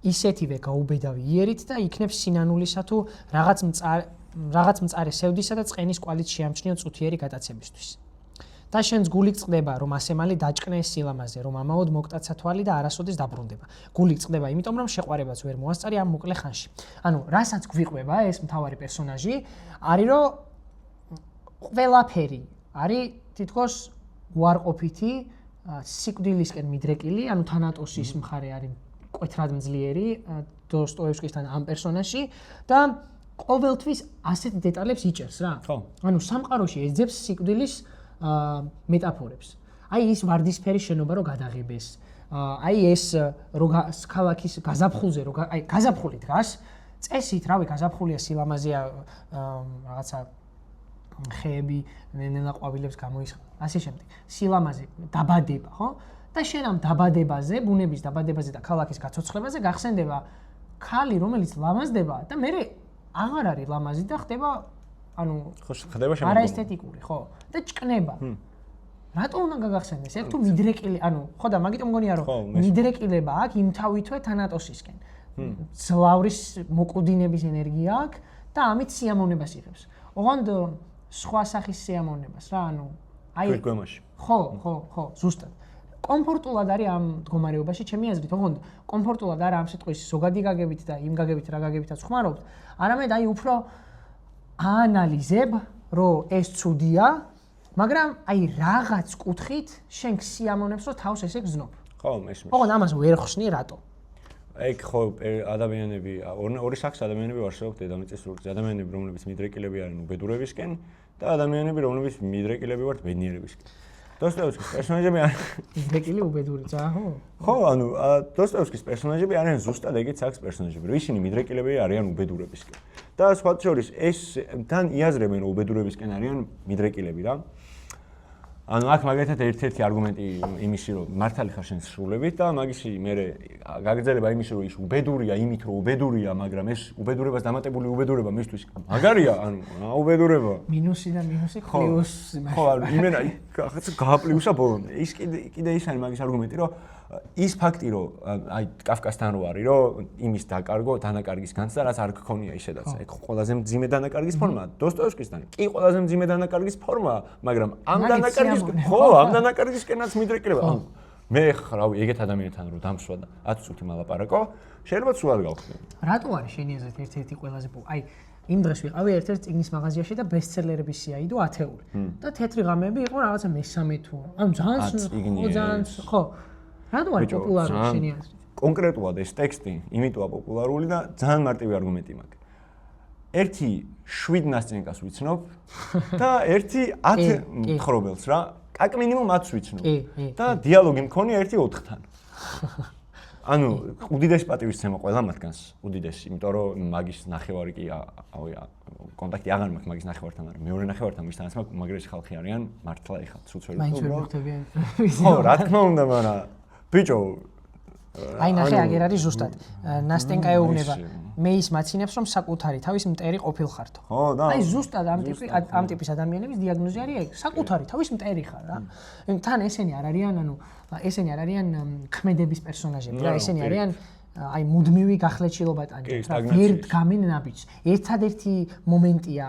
ისეთივე გაუბედავი იერით და იქნებ სინანულისა თუ რაღაც მწარე სევდისა და წყენის კვალით შეამჩნიო წუთიერი გადაცემისთვის. და შენს გული წყდება, რომ ასემალი დაჭკნე ეს სილამაზე, რომ ამაოდ მოკტაცა თვალი და არასოდეს დაბრუნდება. გული წყდება, იმიტომ რომ შეყვარებაც ვერ მოასწარი ამ მოკლე ხანში. ანუ, რასაც გვიყვება ეს მთავარი პერსონაჟი, არის რომ ყველაფერი არის თითქოს უარყოფითი, სიკვდილისკენ მიდრეკილი, ანუ თანატოსის მხარე არის მკვეთრად მძლიერი დოსტოევსკისთან ამ პერსონაჟში და ყოველთვის ასეთ დეტალებს იჭერს რა. ხო. ანუ სამყაროში ეძებს სიკვდილის მეტაფორებს. აი ის ვარდისფერი შენობა რო გადაღებეს. აი ეს რო ქალაქის გაზაფხულზე რო აი გაზაფხული დგას, წესით რავი გაზაფხულია სილამაზეა რაღაცა ხეები ნელა ყვავილებს გამოისხა. ასე შემდეგ. სილამაზე დაბადება, ხო? და შენ ამ დაბადებაზე, ბუნების დაბადებაზე და ქალაქის გაცოცხლებაზე გახსენდება ქალი, რომელიც ლამაზდება და მე აღარ არის ლამაზი და ხდება ანუ ხო ხდება შემდგომ არაესთეტიკური ხო და ჭკნება რატო უნდა გაგახსენდეს ეგ თუ მიდრეკილი ანუ ხო და მაგიტომ მგონია რომ მიდრეკილება აქვს იმთავითვე თანატოსისკენ ძლავრის მოკვდინების ენერგია აქვს და ამით სიამოვნებას იღებს ოღონდ სხვა სახის სიამოვნებას რა ანუ აი გვემაში ხო ზუსტად კომფორტულად არის ამ მდგომარეობაში ჩემი აზრით ოღონდ კომფორტულად არა ამ სიტყვის ზოგადი გაგებით და იმ გაგებით რა გაგებითაც ხმარობთ არამედ აი უფრო აანალიზებ, რომ ეს ცუდია, მაგრამ აი რაღაც კუთხით შენ სიამოვნებს, რომ თავს ესე გზნობ. ხო, მესმის. ოღონდ ამას ვერ ხსნი რატო? ეგ ხო ადამიანები, ორი სახის ადამიანები არსებობს დედამიწის სრუტეზე. ადამიანები, რომლებიც მიდრეკილები არიან უბედურებისკენ და ადამიანები, რომლებიც მიდრეკილები ვართ ბედნიერებისკენ. დოსტოევსკის პერსონაჟები მიდრეკილი უბედური ცა, ხო? ხო, ანუ დოსტოევსკის პერსონაჟები არიან ზუსტად ეგეთ სახის პერსონაჟები, რომ ისინი მიდრეკილები არიან უბედურებისკენ. და სხვა შორის ეს თან იაზრებენ, რომ უბედურებისკენ არიან მიდრეკილები რა. ანუ აქ მაგალითად ერთ-ერთი არგუმენტი იმისი, რომ მართალი ხარ შენ სრულებით და მაგისი მე გაგრძელება იმისი, რომ ის უბედურია იმით, რომ უბედურია, მაგრამ ეს უბედურებას დამატებული უბედურება მისთვის მაგარია, ანუ უბედურება. მინუსი და მინუსი პლუსი. ხო, ანუ იმენა რაღაცა გააპლიუშა ბოლომდე. ის კიდე ის არის მაგის არგუმენტი, რომ ის ფაქტი, რომ აი კაფკასთან რო არის, რომ იმის დაკარგო, დანაკარგის განცდა, რაც არ გქონია ისედაც. ეგ ყველაზე მძიმე დანაკარგის ფორმაა. დოსტოევსკისთან კი ყველაზე მძიმე დანაკარგის ფორმაა, მაგრამ ამ დანაკარგისკენაც მიდრეკილება. ანუ მე რავი, ეგეთ ადამიანთან რო დამსვა და 10 წუთი მალაპარაკო, შეიძლება სულად გავხდე. რატო არის შენი აზრით ერთ-ერთი ყველაზე აი იმ დღეს ვიყავი ერთ-ერთ წიგნის მაღაზიაში და ბესტსელერების სიაიდო ათეული. და თეთრი ღამეები იყო რაღაცა მესამე თუ ანუ ძალიან ხო. რატო არის პოპულარული შენი აზრით? კონკრეტულად ეს ტექსტი იმიტოა პოპულარული და ძალიან მარტივი არგუმენტი მაქვს. ერთი 7 ნასწენკას ვიცნობ და ერთი 10 მთხრობელს რა. აკ მინიმუმ 10 ვიცნობ. და დიალოგი მქონია ერთი 4-თან. ანუ უდიდესი პატივისცემა ყველა მათგანს, უდიდესი, იმიტომ რომ მაგის ნახევარი კი კონტაქტი აღარ მაქვს მაგის ნახევართან, მაგრამ მეორე ნახევართან ვისთანაც მაქვს, მაგრეში ხალხი არიან, მართლა ეხლა ცუც ვერ მაინც ვერ მოხდებიან. ხო, რა თქმა უნდა, მაგრამ ბიჭო აი ნახე აგერ არის ზუსტად. ნასტენკა ეუბნება მე ის მაცინებს რომ საკუთარი თავის მტერი ყოფილხართო. ხო და აი ზუსტად ამ ტიპის ადამიანების დიაგნოზი არის ეგ, საკუთარი თავის მტერი ხარ რა. თან ესენი არ არიან, ანუ ესენი არ არიან ქმედების პერსონაჟები რა, ესენი არიან აი მუდმივი გახლეჩილობატანი რა, ვერ დგამენ ნაბიჯს. ერთადერთი მომენტია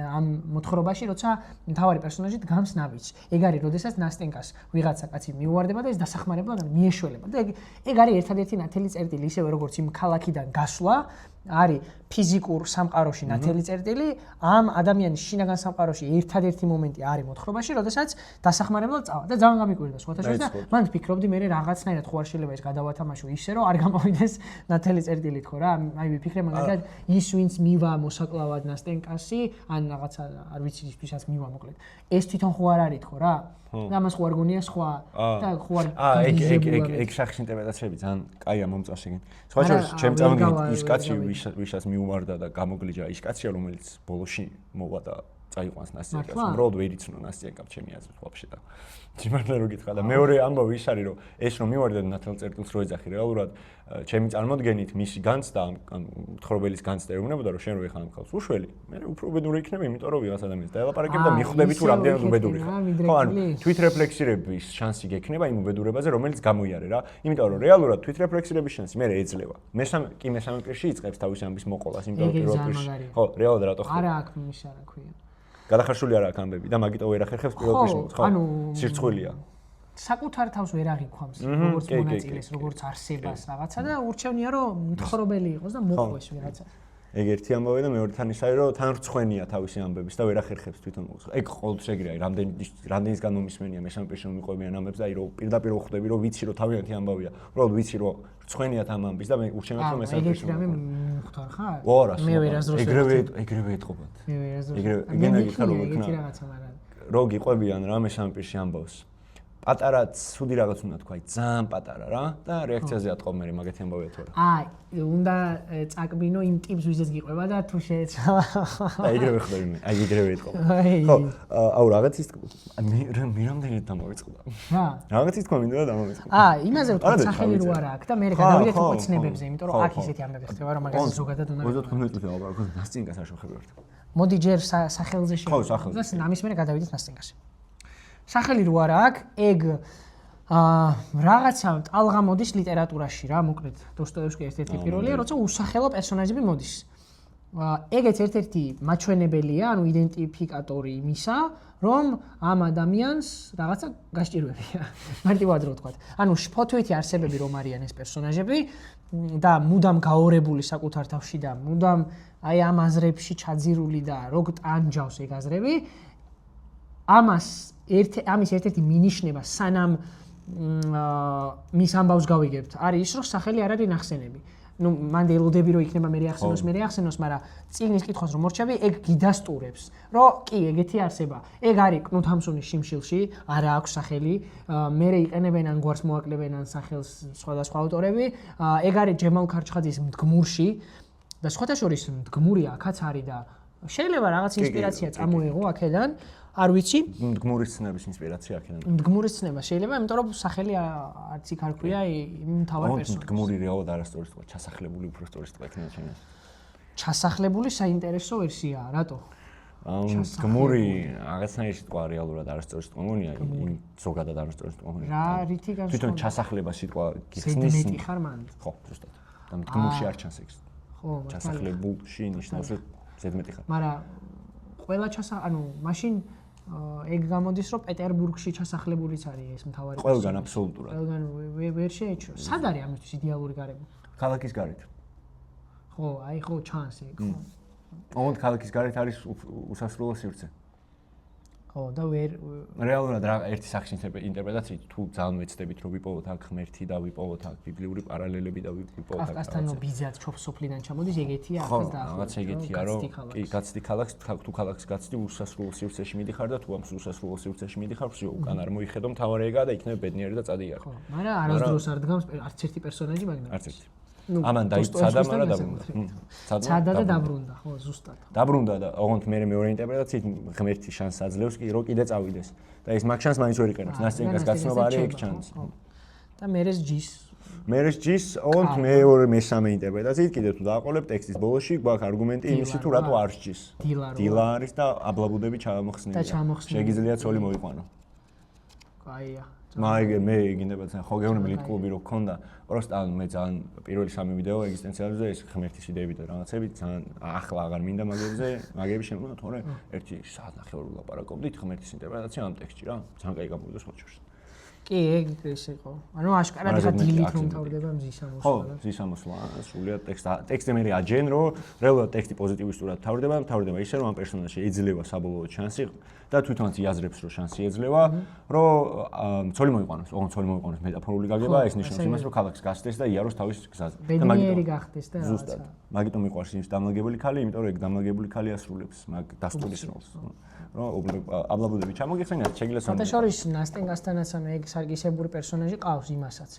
ამ მოთხრობაში, როცა მთავარი პერსონაჟი დგამს ნაბიჯს. ეგ არის, როდესაც ნასტენკას ვიღაცა კაცი მიუვარდება და ეს დასახმარებლად მიეშველება. და ეგ არის ერთადერთი ნათელი წერტილი, ისევე როგორც იმ ქალაქიდან გასვლა არის ფიზიკურ სამყაროში ნათელი წერტილი, ამ ადამიანის შინაგან სამყაროში ერთადერთი მომენტი არის მოთხრობაში, როდესაც დასახმარებლად წავა და ძალიან გამიკვირდა სხვათა შორის და მან ვფიქრობდი მე რაღაცნაირად ხო არ შეიძლება ეს გადავათამაშო ისე რომ არ გამოვიდეს ნათელი წერტილით ხო რა, აი ვიფიქრე მაგალითად ის ვინც მივა მოსაკლავად ნასტენკასი, ან რაღაცა არ ვიცი ისთვისაც მივა მოკლედ. ეს თვითონ ხო არ არის ხო რა? და მას ხო არ გონია სხვა და ხო არ ეგ სახის ინტერპრეტაციები ძალიან კაია მომწონს ეგენ. სხვა შორის ჩემ წამოგიდით ის კაცი ვისაც მიუმარდა და გამოგლიჯა ის კაცია რომელიც ბოლოში მოვა და წაიყვანს ნასტენკას. უბრალოდ ვერ იცნო ნასტენკა ჩემი აზრით ვაფშე და ძიმართლა რო გითხრა და მეორე ამბავი ის არის რომ ეს რომ მივარდა და ნათელ წერტილს რო ეძახი რეალურად ჩემი წარმოდგენით მისი განცდა ან მთხრობელის განცდა ეუბნებოდა რომ შენ რო ეხლა ამხავს უშველი მე უფრო უბედური იქნება იმიტომ რომ ვიღაც ადამიანს დაელაპარაკებ და მიხვდები თუ რამდენად უბედური ხარ. ხო ანუ თვით რეფლექსირების შანსი გექნება იმ უბედურებაზე რომელიც გამოიარე რა. იმიტომ რომ რეალურად თვით რეფლექსირების შანსი მე ეძლევა. მესამე პირში იწყებს თავის ამბის მოყოლას იმიტომ რომ პირველ პირში ხო რეალურად რატო ხდება? არა აქ მის არა ქვია. გადახარშული არა აქ ამბები და მაგიტო ვერ ახერხებს პირველ პირში ხო? სირცხვილია. საკუთარ თავს ვერ აღიქვამს როგორც მონაწილეს, როგორც არსებას რაღაცა და ურჩევნია რომ მთხრობელი იყოს და მოყვეს ვიღაცა. ეგ ერთი ამბავი და მეორე თან ის არის რომ თან რცხვენია თავისი ამბების და ვერ ახერხებს თვითონ მოხდა. ეგ ყოველთვის ეგრეა, რამდენისგან მომისმენია მესამე პირში მიყვებიან ამბებს და აი რომ პირდაპირ ხვდები რომ ვიცი რომ თავიანთი ამბავია. უბრალოდ ვიცი რომ რცხვენია ამ ამბის და მე ურჩევნია რომ მესამე პირში. ეგ რამე მხარ ხარ? ვარა, მე ვერასდროს ეგრევე ეთყობათ. მე ვერასდროს. ეგრევე გითხრა რომ ეგეთი რაღაცა მაგრამ რო გიყვებიან რა მესამე პირში ამბავს. პატარა ცუდი რაღაც უნდა თქვა, ძალიან პატარა რა და რეაქციაზე ატყობ მე მაგეთი ამბავია თორე. აი, უნდა წაკბინო იმ ტიპს ვიზეც გიყვება და თუ შეეცვალა. და ეგრევე ხდება მე, აი ეგრევე ეთყობა. ხო, აუ რაღაც ის მე რამდენი დამოვიწყდა. რა? რაღაც ის თქვა მინდა და დამოვიწყდა. იმაზე ვთქვა სახელი რო არა აქვს და მე გადავიდეთ უკვე ცნებებზე, იმიტომ რომ აქ ისეთი ამბები ხდება რომ მაგაზე ზოგადად უნდა. 35 წუთი ვაპარაკო ნასტენკას არ შევხედე ვართ. მოდი ჯერ სახელზე შევიდეთ. ხო, სახელზე. და ამის მერე გადავიდეთ ნასტენკასი. სახელი რო არა აქვს, ეგ რაღაცა ტალღა მოდის ლიტერატურაში რა, მოკლედ დოსტოევსკი ერთ-ერთი პირველია, როცა უსახელო პერსონაჟები მოდის. ეგეც ერთ-ერთი მაჩვენებელია, ანუ იდენტიფიკატორი იმისა, რომ ამ ადამიანს რაღაცა გასჭირვებია. მარტივად რო ვთქვათ. ანუ შფოთვითი არსებები რომ არიან ეს პერსონაჟები და მუდამ გაორებული საკუთარ თავში და მუდამ აი ამ აზრებში ჩაძირული და როგ ტანჯავს ეგ აზრები, ამის ერთ-ერთი მინიშნება სანამ მის ამბავს გავიგებთ არის ის რომ სახელი არ არის ნახსენები. ნუ მანდ ელოდები რომ იქნება მე რეახსენოს, მაგრამ წიგნის კითხვას რომ მორჩები, ეგ გიდასტურებს, რომ კი ეგეთი არსება. ეგ არის კნუთ ჰამსუნის შიმშილში, არა აქვს სახელი, მე იყენებენ ან გვარს მოაკლებენ ან სახელს სხვადასხვა ავტორები. ეგ არის ჯემალ ქარჩხაძის მდგმურში და სხვათა შორის მდგმური აქაც არის და შეიძლება რაღაც ინსპირაცია წამოიღო აქედან. არ ვიცი. მდგმურის ცნების ინსპირაცია აქედან. მდგმურის ცნება შეიძლება, იმიტომ რომ სახელი არც იქ არ ქვია იმ თავარ პერსონაჟს. მდგმური რეალურად არასწორი თქვა, ჩასახლებული უფრო სწორი თქვა იქნება ჩემს. ჩასახლებული საინტერესო ვერსიაა, რატო? გმური რაღაცნაირი სიტყვა რეალურად არასწორი სიტყვა მგონია, ზოგადად არასწორი სიტყვა მგონია. რა რითი განსხვავდება? თვითონ ჩასახლება სიტყვა გიხსნის. ზედმეტი ხარ მან? ხო, ზუსტად. და გმურში არ ჩანს ეს. ხო, ჩასახლებულში ნიშნავს რომ ზედმეტი ხარ. მაგრამ ყველა მაშინ ეგ გამოდის რომ პეტერბურგში ჩასახლებულიც არის ეს მთავარი. ყველგან აბსოლუტურად. ყველგან ვერ შეეჩვევა. სად არის ამისთვის იდეალური გარემო? ქალაქის გარეთ. ხო, ხო ჩანს ეგ, ხო. ოღონდ ქალაქის გარეთ არის უსასრულო სივრცე. ხო, და ვერ რეალურად რა ერთი სახის ინტერპრეტაციით თუ ძალიან ვეცდებით რომ ვიპოვოთ აქ ღმერთი და ვიპოვოთ აქ ბიბლიური პარალელები და ვიპოვოთ აქ კავკასთან ბიზად ჩოფსოფლიდან ჩამოდის ეგეთია ახლა და რაღაც ეგეთია რომ კი გაცდი ქალაქს თუ ქალაქს გაცდი უსასრულო სივრცეში მიდიხარ და თუ ამ უსასრულო სივრცეში მიდიხარ всё უკან არ მოიხედო მთავარი ეგაა და იქნება ბედნიერი და წადი იარაღე. ხო, მაგრამ არასდროს არ დგამს არც ერთი პერსონაჟი მაგნაირად. არც ერთი. ამან დაიწყდა მაგრამ დაბრუნდა. ცადა და დაბრუნდა, ხო, ზუსტად. დაბრუნდა და ოღონდ მეორე ინტერპრეტაციით ღმერთი შანსს აძლევს კი რომ კიდე წავიდეს. და ეს მაგ შანსს მაინც ვერ იყენებს. ნასტინგას გაცნობა არის ეგ ჩანს. და მერეს ჯის, ოღონდ მესამე ინტერპრეტაციით კიდე თუ დააყოლებ ტექსტის ბოლოში გვაქვს არგუმენტი იმისი თუ რატო არ სჯის. დილა არის და აბლაბუდები ჩამოხსნილია. შეგიძლია ცოლი მოიყვანო. აია. მე გინდება თან ხო გეუბნები ლით კლუბი რო გქონდა პროსტა მე ძალიან პირველი 3 ვიდეო ეგზისტენციალიზმზე ეს ღმერთის იდეები და რაღაცები ძალიან ახლა აღარ მინდა მაგები შემოვიდა თორე ერთი საათ ნახევარი ვლაპარაკობდით ღმერთის ინტერპრეტაცია ამ ტექსტში რა ძალიან კაი გამოვიდა სხვა შორს კი ეგ ეს იყო ანუ აშკარად ხა დილით რომ თავდება მზის ამოსვლა ხო მზის ამოსვლა სრულიად ტექსტზე მე აჯენ რომ რეალურად ტექსტი პოზიტივისტურად თავდება ისე რომ ამ პერსონაჟში ეძლევა საბოლოო შანსი და თვითონაც იაზრებს რომ შანსი ეძლევა რომ ცოლი მოიყვანოს ოღონდ ცოლი მოიყვანოს მეტაფორული გაგება ეს ნიშნავს იმას რომ ქალაქს გასცდეს და იაროს თავის გზაზე და მაგიტომი გახდეს და ზუსტად მაგიტომ მიყვარს ის დამლაგებული ქალი იმიტომ რომ ეგ დამლაგებული ქალი ასრულებს მაგ დასტურის როლს რომ აბლაბუდები ჩამოგიხსენიათ შეგიძლიათ და შორის ნასტენგასთანაც ეგ სარგისებური პერსონაჟი ყავს იმასაც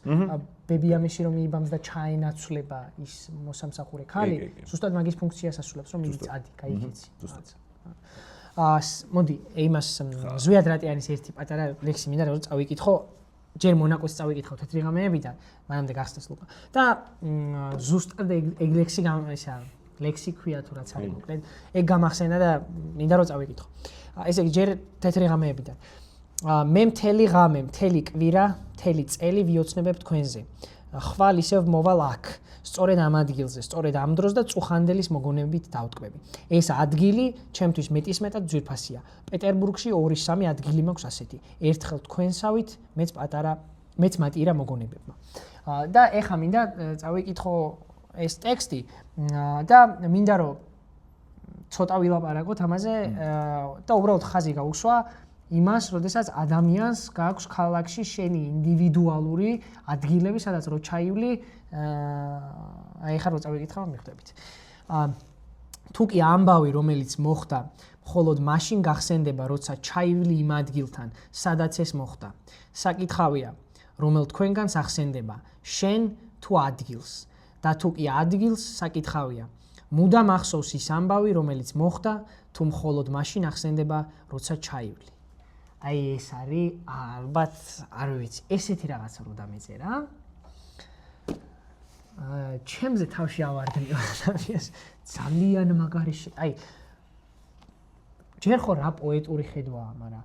ბებიამისი რომ მიიბამს და ჩაენაცვლება ის მოსამსახურე ქალი ზუსტად მაგის ფუნქციას ასრულებს რომ მიიწადი кайფიცი ზუსტად მოდი იმას ზვიად რატიანის ერთი პატარა ლექსი მინდა რომ წავიკითხო ჯერ მონაკოს წავიკითხავ თეთრი ღამეებიდან მანამდე გახსნეს ლუკა და ზუსტად ეგ ლექსი ისა ლექსი ქვია თუ რაც არის მოკლედ ეგ გამახსენა და მინდა რომ წავიკითხო ესე იგი ჯერ თეთრი ღამეებიდან მე მთელი ღამე მთელი კვირა მთელი წელი ვიოცნებებ თქვენზე ხვალ ისევ მოვალ აქ სწორედ ამ ადგილზე სწორედ ამ დროს და წუხანდელის მოგონებით დავტკბები ეს ადგილი ჩემთვის მეტისმეტად ძვირფასია პეტერბურგში 2-3 ადგილი მაქვს ასეთი ერთხელ თქვენსავით მეც მატირა მოგონებებმა და ეხა მინდა წავიკითხო ეს ტექსტი და მინდა რომ ცოტა ვილაპარაკოთ ამაზე და უბრალოდ ხაზი გაუსვა იმას, როდესაც ადამიანს გააქვს ქალაქში შენი ინდივიდუალური ადგილები, სადაც რო ჩაივლი, აი ხარ რო წავიკითხავ, მიხვდებით. თუ კი ამბავი, რომელიც მოხდა, მხოლოდ მაშინ გახსენდება, როცა ჩაივლი იმ ადგილთან, სადაც ეს მოხდა. საკითხავია, რომელ თქვენგანს ახსენდება, შენ თუ ადგილს და თუ კი ადგილს, საკითხავია. მუდამ ახსოვს ის ამბავი, რომელიც მოხდა, თუ მხოლოდ მაშინ ახსენდება, როცა ჩაივლი. აი ეს არის ალბათ არ ვიცი ესეთი რაღაცა რო დამეწერა ჩემზე თავში ავარდნი ადამიანს ძალიან მაგარი აი ჯერ ხო რა პოეტური ხედვაა მაგრამ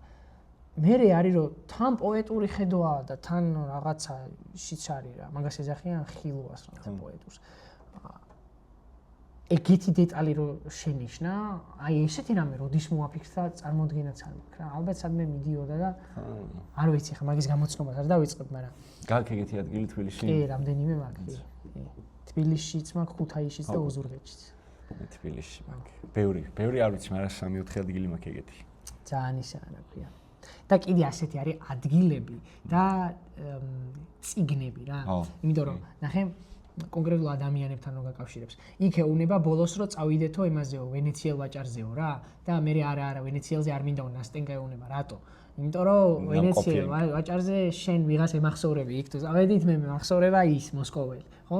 მე არის რომ თან პოეტური ხედვაა და თან რაღაცა შიც არის რა მაგას ეძახიან ხილვას რა პოეტურს ეგეთი დეტალი რო შენიშნა, აი ესეთი რამე როდის მოაფიქრდა წარმოდგენაც არ მაქვს რა. ალბათ სადმე მიდიოდა და არ ვიცი ხა მაგის გამოცნობას არ დავიწყებ, მაგრამ გაქვს ეგეთი ადგილი თბილისში? კი, რამდენიმე მაქვს. თბილისშიც მაქვს, ქუთაისშიც და ოზურგეთშიც. თბილისში მაქვს. ბევრი არ ვიცი, მაგრამ 3-4 ადგილი მაქვს ეგეთი. ძალიან ისაა რა ქვია. და კიდე ასეთი არის ადგილები და წიგნები რა. იმიტომ რომ ნახე კონკრეტულ ადამიანებთან რო გაკავშირებს. იქ ეუნება ბოლოს რო წავიდეთო იმაზეო, ვენეციელ ვაჭარზეო რა და მე არა ვენეციელზე არ მინდაო ნასტენგა ეუნება, რატო? იმიტომ რომ ვენეციელ ვაჭარზე შენ ვიღას ემახსოვრები იქ თუ ავედით მე მახსოვრება ის მოსკოველი, ხო?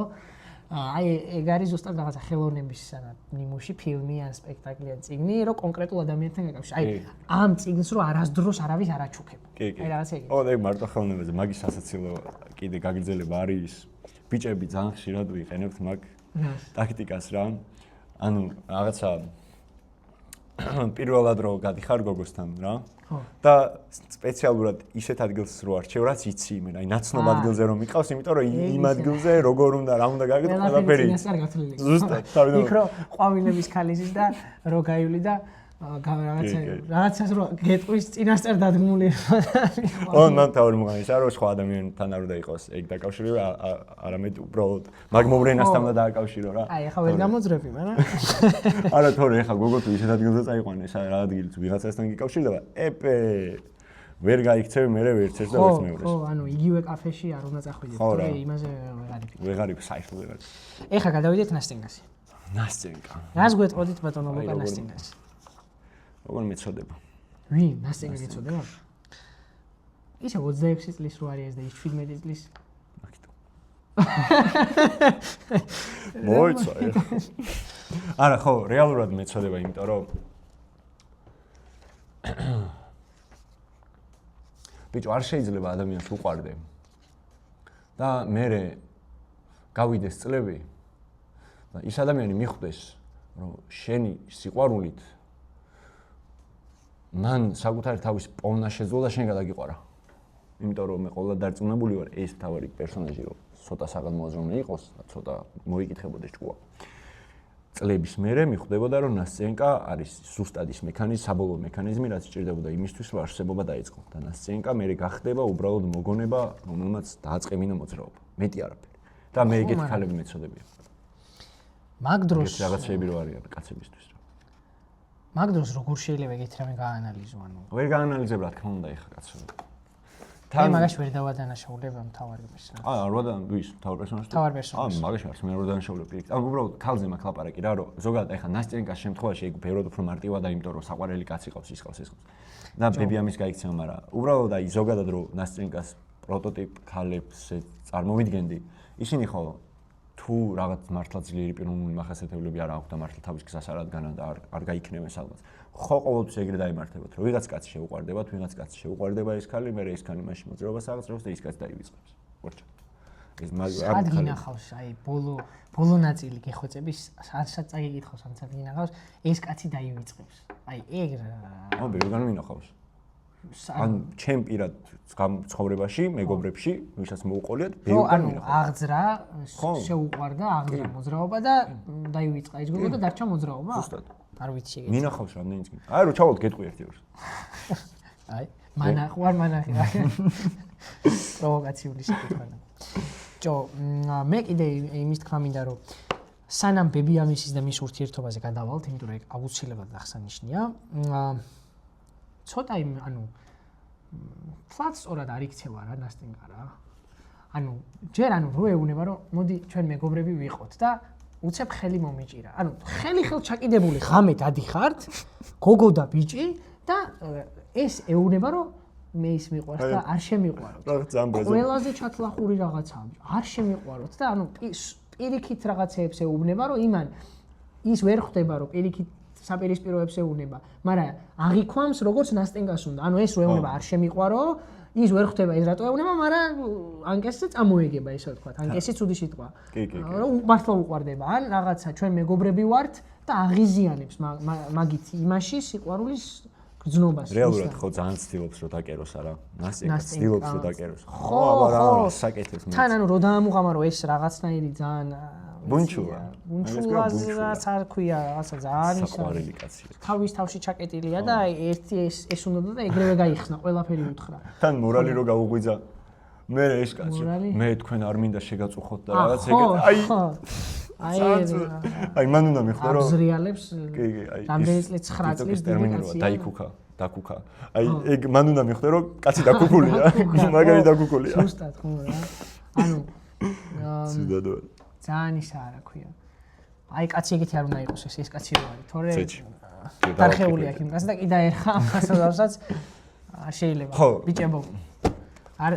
აი ეგ არის ზუსტად რაღაცა ხელოვნების ნიმუში ფილმი ან სპექტაკლი ან წიგნი, რო კონკრეტულ ადამიანთან გაკავშირებს. აი ამ წიგნს რო არასდროს არავის არ აჩუქებ. აი რაღაცა ეგ. ო, ეგ მარტო ხელოვნებაზე, მაგის სასაცილო კიდე გაგრძელება არის ბიჭები ძალიან ხშირად ვიყენებთ მაგ ტაქტიკას რა. ანუ რაღაცა პირველად რო გადიხარ გოგოსთან რა. და სპეციალურად ისეთ ადგილს რო არჩევ, რაც იცი მე, აი ნაცნობ ადგილზე რომ მიყავს, იმიტომ რომ იმ ადგილზე როგორ უნდა რა უნდა გაგეთო ყველაფერი. ზუსტად, თავიდან. იქ რო ყვავილების ქალისის და რო გაივლი და რაღაცას რო გეტყვის წინასწარ დადგმული. მან თავი მომღანისა რომ სხვა ადამიანთან არ უნდა იყოს ეგ დაკავშირება, არამედ უბრალოდ მაგ მოვლენასთან უნდა დააკავშირო რა. აი, ახლა ვერ გამოძრები, მაგრამ არა თორე ახლა გოგო თუ ისეთ ადგილზე წაიყვანე, რა ადგილით ვიღაცასთან გიკავშირდება, ვერ გაიქცევი მე ვერც ერთ და ვერც მეორეს. ხო, ანუ იგივე კაფეში არ უნდა წახვიდე, თორე იმაზე ვეღარ იფიქრე, საერთოდ ვეღარ. ეხლა გადავიდეთ ნასტენგასი. ნასტენგა. რას გვეტყოდით ბატონო ლუკა ნასტენგასი? როგორ მეწოდება? ვინ ნასტენგა გეწოდება? ისე 26 წლის რო არის და ის 17 წლის. მოიცა. არა, ხო, რეალურად მეწოდება, იმიტომ რომ ბიჭო, არ შეიძლება ადამიანს უყვარდე. და მე გავიდეს წლები და ის ადამიანი მიხვდეს, რომ შენი სიყვარულით მან საკუთარი თავის პოვნა შეძლო და შენ გადაგიყვარა. იმიტომ რომ მე ყველა დარწმუნებული ვარ, ეს თავი პერსონაჟი რომ ცოტა საგან მოაზროვნე იყოს და ცოტა მოიკითხებოდეს ჭკუა. წლების მერე მიხვდებოდა რომ ნასცენკა არის ზუსტად ის მექანიზმი, საბოლოო მექანიზმი, რაც სჭირდებოდა იმისთვის, რომ არსებობა დაიწყო. და ნასცენკა მერე გახდება უბრალოდ მოგონება, რომელმაც დააწყებინა მოძრაობა. მეტი არაფერი. და მე ეგეთი ქალები მეწოდებია. მაგ დროს რაღაცები რო არიან კაცებისთვის. მაგ დროს როგორ შეიძლება ეგეთი რამე გაანალიზო, ანუ ვერ გაანალიზებ რა თქმა უნდა ეხა კაცო. მე მაგაში ვერ დავადანაშაულებ მთავარ იმას რა. არ ვადანვის მთავარ პერსონაჟს. მთავარ პერსონაჟს. მაგაში არც მე ვერ დავადანაშაულებ პირიქით. ანუ უბრალოდ ქალზე მაქვს ლაპარაკი რა, რომ ზოგადად ეხა ნასტენკას შემთხვევაში ეგ ბევრად უფრო მარტივად, იმიტომ რომ საყვარელი კაცი ყავს, ის ყავს, ეს ყავს. და ბებიამის გაიქცევა, მაგრამ უბრალოდ აი ზოგადად რომ ნასტენკას პროტოტიპ ქალებს წარმოვიდგენდი, ისინი ხო თუ რაღაც მართლა ძლიერი პიროვნული მახასიათებლები არ აქვს და მართლა თავის გზას არ ადგენენ და არ გაიქნევენ სადღაც. ხო ყოველთვის ეგრე დაიმართებათ, რომ ვიღაც კაცი შეუყვარდებათ, ვიღაც კაცი შეუყვარდება ეს ქალი, მე ეს ქალი მაშინ მოძრაობას აღწევს და ის კაცი დაივიწყებს. ვორჩა. ეს მაგ არ გინახავს, აი ბოლო ნაწილი გეხვეწების, სადაც წაგიკითხავს, სადაც გინახავს, ეს კაცი დაივიწყებს. აი ეგ აბა როგორ მინახავს? ან ჩემ პირად ცხოვრებაში, მეგობრებში, ვისაც მოუყოლიათ, ბევრი ანუ აღძრა შეუყვარდა, აღძრა მოძრაობა და დაივიწყა ის გოგო და დარჩა მოძრაობა. ზუსტად. არ ვიცი ეგეთი. მინახავს რამდენიც კი. აი რო ჩავალთ გეტყვი ერთ-ერთს. აი, მანახი. პროვოკაციული საკითხია. მე კიდე იმის თქვა მინდა რომ სანამ ბებიამისის და მის ურთიერთობაზე გადავალთ, იმიტომ რომ ეგ აუცილებლად აღსანიშნია. ცოტა იმ ანუ ფლაც სწორად არ იქცევა რა ნასტენკა რა. ანუ ჯერ რო ეუნება რომ მოდი ჩვენ მეგობრები ვიყოთ და უცებ ხელი მომიჭირა. ანუ ხელი ჩაკიდებული ღამე დადიხართ, გოგო და ბიჭი და ეს ეუნება რომ მე ის მიყვარს და არ შემიყვაროთ. ყველაზე ჩათლახური რაღაცაა. არ შემიყვაროთ და ანუ პირიქით რაღაცეებს ეუბნება რომ იმან ის ვერ ხვდება რომ პირიქით საპირისპიროებს ეუბნება, მაგრამ აღიქვამს როგორც ნასტენკას უნდა. ანუ ეს რო ეუბნება არ შემიყვარო, ის ვერ ხვდება ეს რატო ეუბნება, მაგრამ ანკესზე წამოეგება ესე ვთქვათ. ანკესი ცუდი სიტყვა. რომ მართლა უყვარდება, ან რაღაცა ჩვენ მეგობრები ვართ და აღიზიანებს მაგით იმაში სიყვარულის გრძნობას. რეალურად ხო ძალიან ცდილობს რომ დაკეროს არა? ნასტენკა ცდილობს რომ დაკეროს. ხო, აბა საკეთებს მე. თან ანუ რო დაამუღამა რომ ეს რაღაცნაირი ძალიან ბუნჩულაზაც არ ქვია რაღაცა ძალიან საყვარელი კაცია. თავის თავში ჩაკეტილია და ერთი ეს უნდა და ეგრევე გაიხსნა, ყველაფერი უთხრა. თან მორალი რო გაუღვიძა. მე ეს კაცი. მე თქვენ არ მინდა შეგაწუხოთ და რაღაც ეგ აი მან უნდა მიხვდა რომ აბზრიალებს რამდენი წელი 9 წლის დიდი კაცია. დაკუკა. აი ეგ მან უნდა მიხვდა რომ კაცი დაკუკულია. მაგარი დაკუკულია. ზუსტად ხო რა. ანუ ცუდადო. ძალიან ისა რა ქვია. აი კაცი ეგეთი არ უნდა იყოს ეს კაცი რო არის, თორე დარხეული აქ იმ კაცს და კიდე ერხა ამასაც არ შეიძლება. ბიჭებო. არ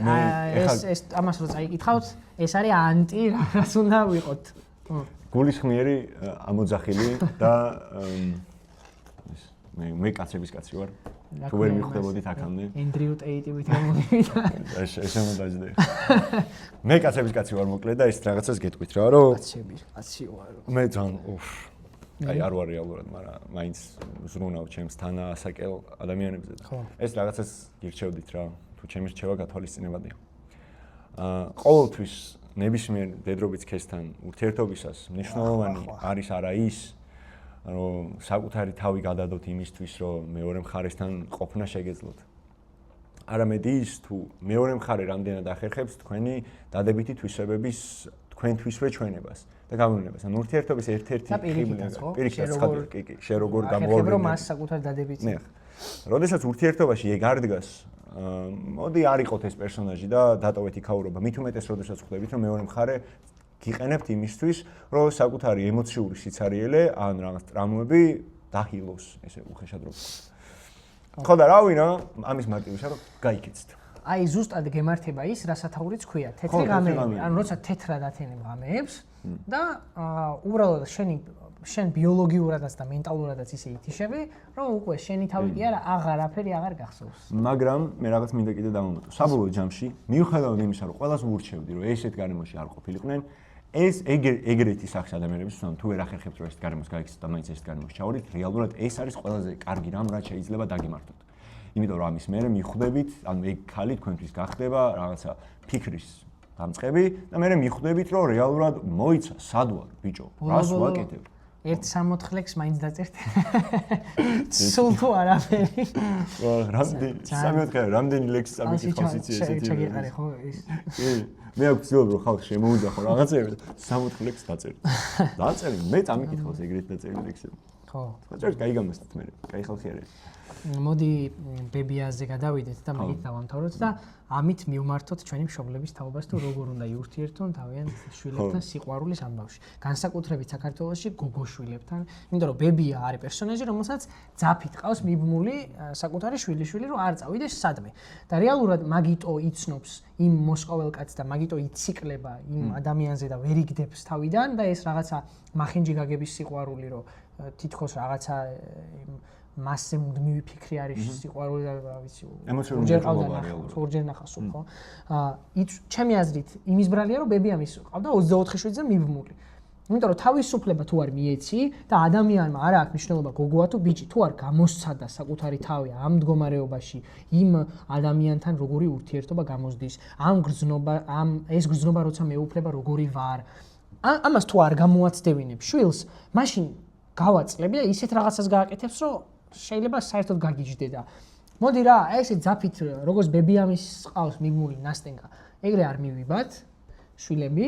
ეს ამას რო წაიკითხავთ, ეს არის ანტი რას უნდა ვიყოთ. გულისხმიერი ამოძახილი და მე კაცების კაცი ვარ. თუ ვერ მიხვდებოდით აქამდე. ენდრიუ ტეიტივით გამოვიდა. ეს შემოდაჭდა. მე კაცების კაცი ვარ მოკლედ და ის რაღაცას გეტყვით რა, რომ კაცი ვარ. მე ძალიან აი არ ვარ რეალურად, მაგრამ მაინც ზრუნავ ჩემს თანაასაკელ ადამიანებზე. ეს რაღაცას გირჩევდით რა, თუ ჩემი რჩევა გათვალისწინებადია. ყოველთვის ნებისმიერ დედრობით ქესთან ურთიერთობისას მნიშვნელოვანი არის არა ის, რომ საკუთარი თავი გადადოთ იმისთვის, რომ მეორე მხარესთან ყოფნა შეგეძლოთ. არამედ ის, თუ მეორე მხარე რამდენად ახერხებს თქვენი დადებითი თვისებების თქვენთვისვე ჩვენებას და გამოვლენებას. ანუ ურთიერთობის ერთ-ერთი პირიქითაც ხადია, კი, შენ როგორ გამოვლენებ. ახერხებ რომ მას საკუთარი დადებითი. ნე. როდესაც ურთიერთობაში ეგ არ დგას, მოდი არ იყოთ ეს პერსონაჟი და დატოვეთ იქაურობა. მით უმეტეს როდესაც ხვდებით, რომ მეორე მხარე გიყენებთ იმისთვის, რომ საკუთარი ემოციური სიცარიელე ან რაღაც ტრამვები დაჰილოს, ესე უხეშად რო. ხო და რავი რა, ამის მარტივია რომ გაიქეცთ. აი ზუსტად გემართება ის, რასათაურიც ქვია, თეთრი ღამეები. ანუ როცა თეთრად ათენებ ღამეებს და უბრალოდ შენ ბიოლოგიურადაც და მენტალურადაც ისე ითიშები, რომ უკვე შენი თავი კი არა, აღარაფერი აღარ გახსოვს. მაგრამ მე რაღაც მინდა კიდე დავამატო. საბოლოო ჯამში, მიუხედავად იმისა, რომ ყველას ვურჩევდი, რომ ესეთ გარემოში არ ყოფილიყვნენ, ეს ეგრეთი სახის ადამიანების თუ ვერ ახერხებთ რომ ეს გარემოს გაიქცეთ და მაინც ეს გარემოს ჩავარდით, რეალურად ეს არის ყველაზე კარგი რამ, რაც შეიძლება დაგიმართოთ. იმიტომ რომ ამის მერე მიხვდებით, ანუ ეგ ხალი თქვენთვის გახდება რაღაცა ფიქრის დამწყები და მერე მიხვდებით, რომ რეალურად მოიცა, სად ვარ, ბიჭო, რას ვაკეთებ? ერთ 64 მაინც დაწერთ. სულ თუ არაფერი. რამდენი ლექსი წამიკითხავს იცი ესეთი. ჩაგიყარე ხო ის. კი. მე აქვს ძილობ რომ ხალხს შემოუძახო რაღაცები და 64 ლექსი დაწერთ. დაწერი, მე წამიკითხავს ეგრეთ დაწერილი ლექსები. ხო. ხოჭერ გაიგამოსთ მე, კაი ხალხი არის. მოდი ბებიაზე გადავიდეთ და მით დავამთავროთ და ამით მივმართოთ ჩვენი მშობლების თაობას თუ როგორ უნდა იურთიერთონ თავიანთ შვილებთან სიყვარულის ამბავში. განსაკუთრებით საქართველოში გოგოშვილებთან, იმიტომ რომ ბებია არის პერსონაჟი, რომელსაც ძაფით ყავს მიბმული საკუთარი შვილიშვილი, რომ არ წავიდეს სადმე. და რეალურად მაგიტო იცნობს იმ მოსყოველ კაცს და მაგიტო იციკლება იმ ადამიანზე და ვერ იგდებს თავიდან და ეს რაღაცა მახინჯი გაგების სიყვარული, რომ თითქოს რაღაცა მასზე მუდმივი ფიქრი არის სიყვარული და რა ვიცი ორჯერ ნახავს ხო ჩემი აზრით იმის ბრალია რომ ბებიამის ყავდა 24 შვილზე მიბმული იმიტომ რომ თავისუფლება თუ არ მიეცი და ადამიანმა არ აქვს მნიშვნელობა გოგოა თუ ბიჭი თუ არ გამოსცადა საკუთარი თავი ამ მდგომარეობაში იმ ადამიანთან როგორი ურთიერთობა გამოსდის ეს გრძნობა როცა მეუფლება როგორი ვარ ამას თუ არ გამოაცდევინებ შვილს მაშინ გავაწლები და ისეთ რაღაცას გააკეთებს რომ შეიძლება საერთოდ გაგიჯდე და მოდი რა ესე ძაფით როგორც ბებიამის ყავს მიბმული ნასტენკა ეგრე არ მივიბათ შვილები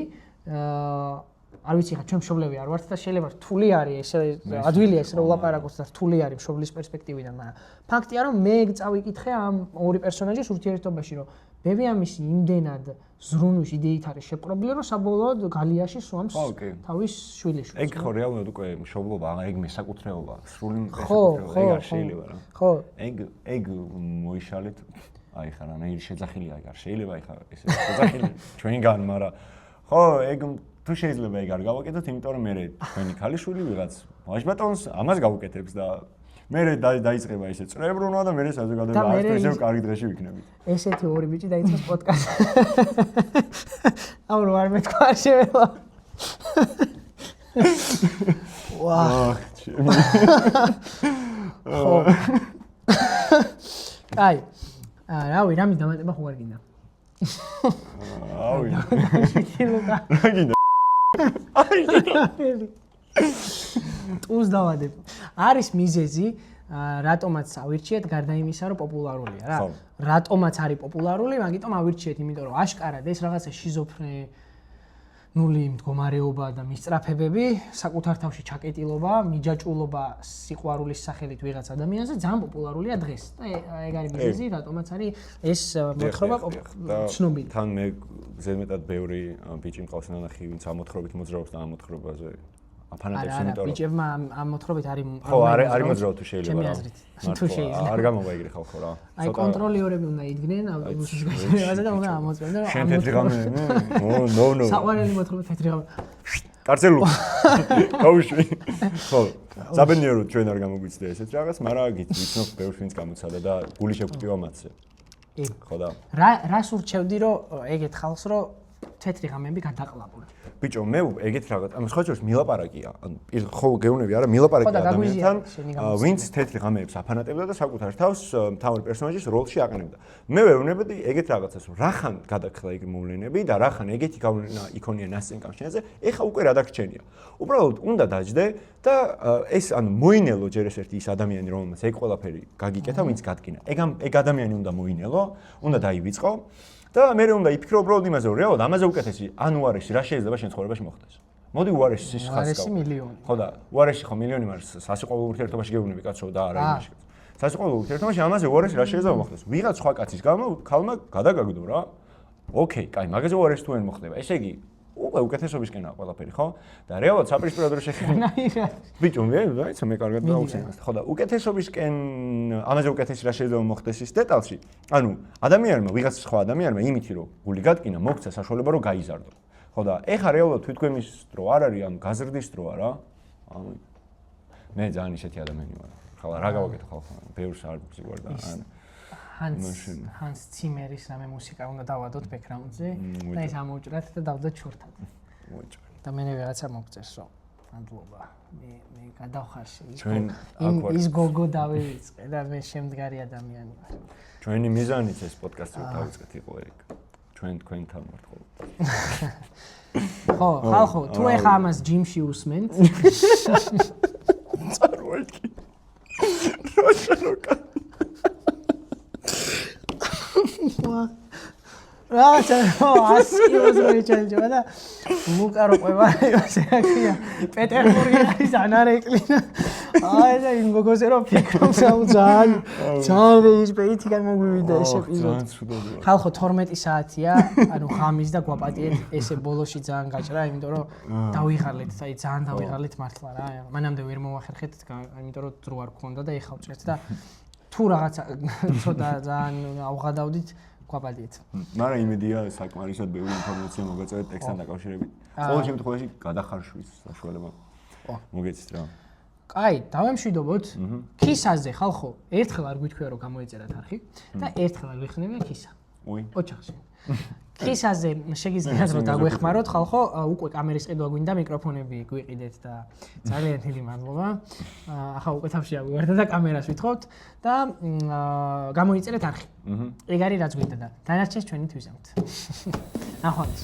არ ვიცი ხა ჩვენ მშობლები არ ვართ და შეიძლება რთული არის ესე ადვილია ეს რომ ვლაპარაკოთ და რთული არის მშობლის პერსპექტივიდან მაგრამ ფაქტია რომ მე წავიკითხე ამ ორი პერსონაჟის ურთიერთობაში რომ ბებიამისი იმდენად ზრუნვის იდეით არის შეპყრობილი რომ საბოლოოდ გალიაში სვამს თავის შვილიშვილს ეგ ხო რეალურად უკვე მშობლობა ეგ მესაკუთრეობა სრული მესაკუთრეობა ეგ არ შეიძლება რა ხო ეგ მოიშალეთ აი ხა რანაირი შეძახილია ეგ არ შეიძლება აი ხა ესე შეძახილი ჩვენგან მაგრამ ხო ეგ თუ შეიძლება ეგ არ გავაკეთოთ იმიტომ რომ მე თქვენი ქალიშვილი ვიღაც ვაჟბატონს ამას გავუკეთებს და მე დაიწყება ესე წრებრუნვა და მე საზოგადოება არ ისევ კარგი დღეში ვიქნებით. ესეთი ორი ბიჭი დაიწყოს პოდკასტი. აუ რა არ მეთქვა შეველა. ვაუ. ხო. აი. რავი, რამის დამატება ხო არ გინდა? აუ. შეიძლება. რა გინდა? აი. ტუს დავადებ. არის მიზეზი, რატომაც ავირჩიეთ გარდა იმისა, რომ პოპულარულია რა. რატომაც არის პოპულარული, მაგიტომ ავირჩიეთ, იმიტომ რომ აშკარად ეს რაღაცა შიზოფრენული მდგომარეობა და მისწრაფებები, საკუთარ თავში ჩაკეტილობა, მიჯაჭვულობა სიყვარულის სახელით ვიღაც ადამიანზე ძალიან პოპულარულია დღეს. და ეგ არის მიზეზი, რატომაც არის ეს მოთხრობა ცნობილი. თან მე ზედმეტად ბევრი ბიჭი მყავს ნანახი, ვინც ამ მოთხრობით მოძრაობს და ამ მოთხრობაზე აფანატებს იმიტომ რომ ბიჭებმა ამ მოთხრობით არის ხო არის მოძრაობ თუ შეიძლება რა თუ შეიძლება არ გამოვა ეგრე ხალხო რა აი კონტროლიორები უნდა იდგნენ ავტობუსის გასაღებაზე და უნდა ამოწმენ და შენ თეთრი ღამე ნო საყვარელი მოთხრობა თეთრი ღამე კარცელო გავიშვი ხო საბედნიეროდ ჩვენ არ გამოგვიცდა ესეთ რაღაც მაგრამ ვიცნობ ბევრს ვინც გამოცადა და გული შეგვტივა მათზე ხო და რას ურჩევდი რომ ეგეთ ხალხს რომ თეთრი ღამეები გადაყლაპული. ბიჭო, მე ეგეთ რაღაც, ანუ სხვა შორის მილაპარაკია. ანუ ხო გეუბნები არა, მილაპარაკია ადამიანთან, ვინც თეთრი ღამეებს აფანატებდა და საკუთარ თავს მთავარი პერსონაჟის როლში აყენებდა. მე ვერ ვვნებოდი ეგეთ რაღაცას, რომ რახან გადაგხდა ეგ მოვლენები და რახან ეგეთი გავლენა იქონია ნასცენ კავშირზე, ეხა უკვე რა დაგრჩენია. უბრალოდ უნდა დაждდე და ეს ანუ მოინელო ჯერ ერთი ის ადამიანი, რომელმაც ეგ ყველაფერი გაგიკეთა, ვინც გადგინა. ეგ ადამიანი უნდა მოინელო, უნდა დაივიწყო. და მე უნდა იფიქრო უბრალოდ იმაზე, რომ რეალურად ამაზე უკეთესი ან უარეში რა შეიძლება შენ ცხოვრებაში მოხდეს. მოდი უარეში ის ხასკავ. უარეში მილიონი. ხო და უარეში ხო მილიონი, მაგრამ სასიყვარულო ურთიერთობაში გეუბნები კაცო და არა იმაში. სასიყვარულო ურთიერთობაში ამაზე უარეში რა შეიძლება მოხდეს. ვიღაც სხვა კაცის გამო ქალმა გადაგაგდო რა. ოკეი, კაი, მაგაზე უარეში თუ ვერ მოხდება. ესე იგი უკვე უკეთესობისკენაა ყველაფერი, ხო? და რეალურად საპირისპირო დრო შეხედა. ბიჭო, მე კარგად დაუხსენე. ხო და უკეთესობისკენ ამაზე უკეთესი რა შეიძლება მოხდეს ის დეტალში. ანუ ადამიანმა, ვიღაც სხვა ადამიანმა იმითი რომ გული გადგინა, მოქცა საშუალება რომ გაიზარდო. ხო და ეხა რეალურად თვითგვემის დრო არ არის, ანუ გაზრდის დროა რა. ანუ მე ძალიან ისეთი ადამიანი ვარ. ხლა რა გავაკეთო ხალხო? ბევრს არ გზივარ და Hans Zimmeris რამე მუსიკა უნდა დავადოთ background-ზე და ეს ამოვჭრათ და დავდოთ ჩურთად. და მე ვიღაცა მოგწეს რომ მადლობა. მე გადავხარში. ის გოგო დავიწყე და მე შემდგარი ადამიანი ვარ. ჩვენი მიზანიც ეს პოდკასტი დავიწყეთ იყო ეგ. თქვენთან ვართ ხოლმე. ხო, ხალხო, თუ ეხა ამას ჯიმში უსმენთ. წარმოიდგინე. როშაროკა რაღაცა ასკილოს მოიჩენჯება და მუკარო ყვება ესე აქია პეტერბურგი არის ანარეკლი აი და იმ გოგოზე რომ ფიქრობს ძალიან ის პეიტიდან მოგვივიდა ეს ეპიზოდი ხალხო 12 საათია ანუ ღამის და გვაპატიეთ ესე ბოლოში ძალიან გაჭრა იმიტომ რომ დავიღალეთ აი ძალიან დავიღალეთ მართლა რა მანამდე ვერ მოვახერხეთ იმიტომ რომ დრო არ გქონდა და ეხა ვჭერთ და თუ რაღაცა ცოტა ძალიან ავღადავდით გვაპატიეთ. მაგრამ იმედია საკმარისად ბევრი ინფორმაცია მოგაწევთ ტექსტთან დაკავშირებით. ყოველ შემთხვევაში გადახარშვის საშუალება მოგეცით რა. კაი, დავემშვიდობოთ. ქისაზე ხალხო, ერთხელ არ გვითქვია რომ გამოეწერათ არხი და ერთხელ არ ვიხსნებია ქისა. ოჩახში. ქისაზე შეგიძლიათ რომ დაგვეხმაროთ ხალხო, უკვე კამერის ყიდვა გვინდა, მიკროფონები გვიყიდეთ და ძალიან დიდი მადლობა. ახლა უკვე თავში აგვივარდა და კამერას ვითხოვთ და გამოიწერეთ არხი. ეგ არის რაც გვინდა და დანარჩენს ჩვენი თვისებთ. ნახვამდის.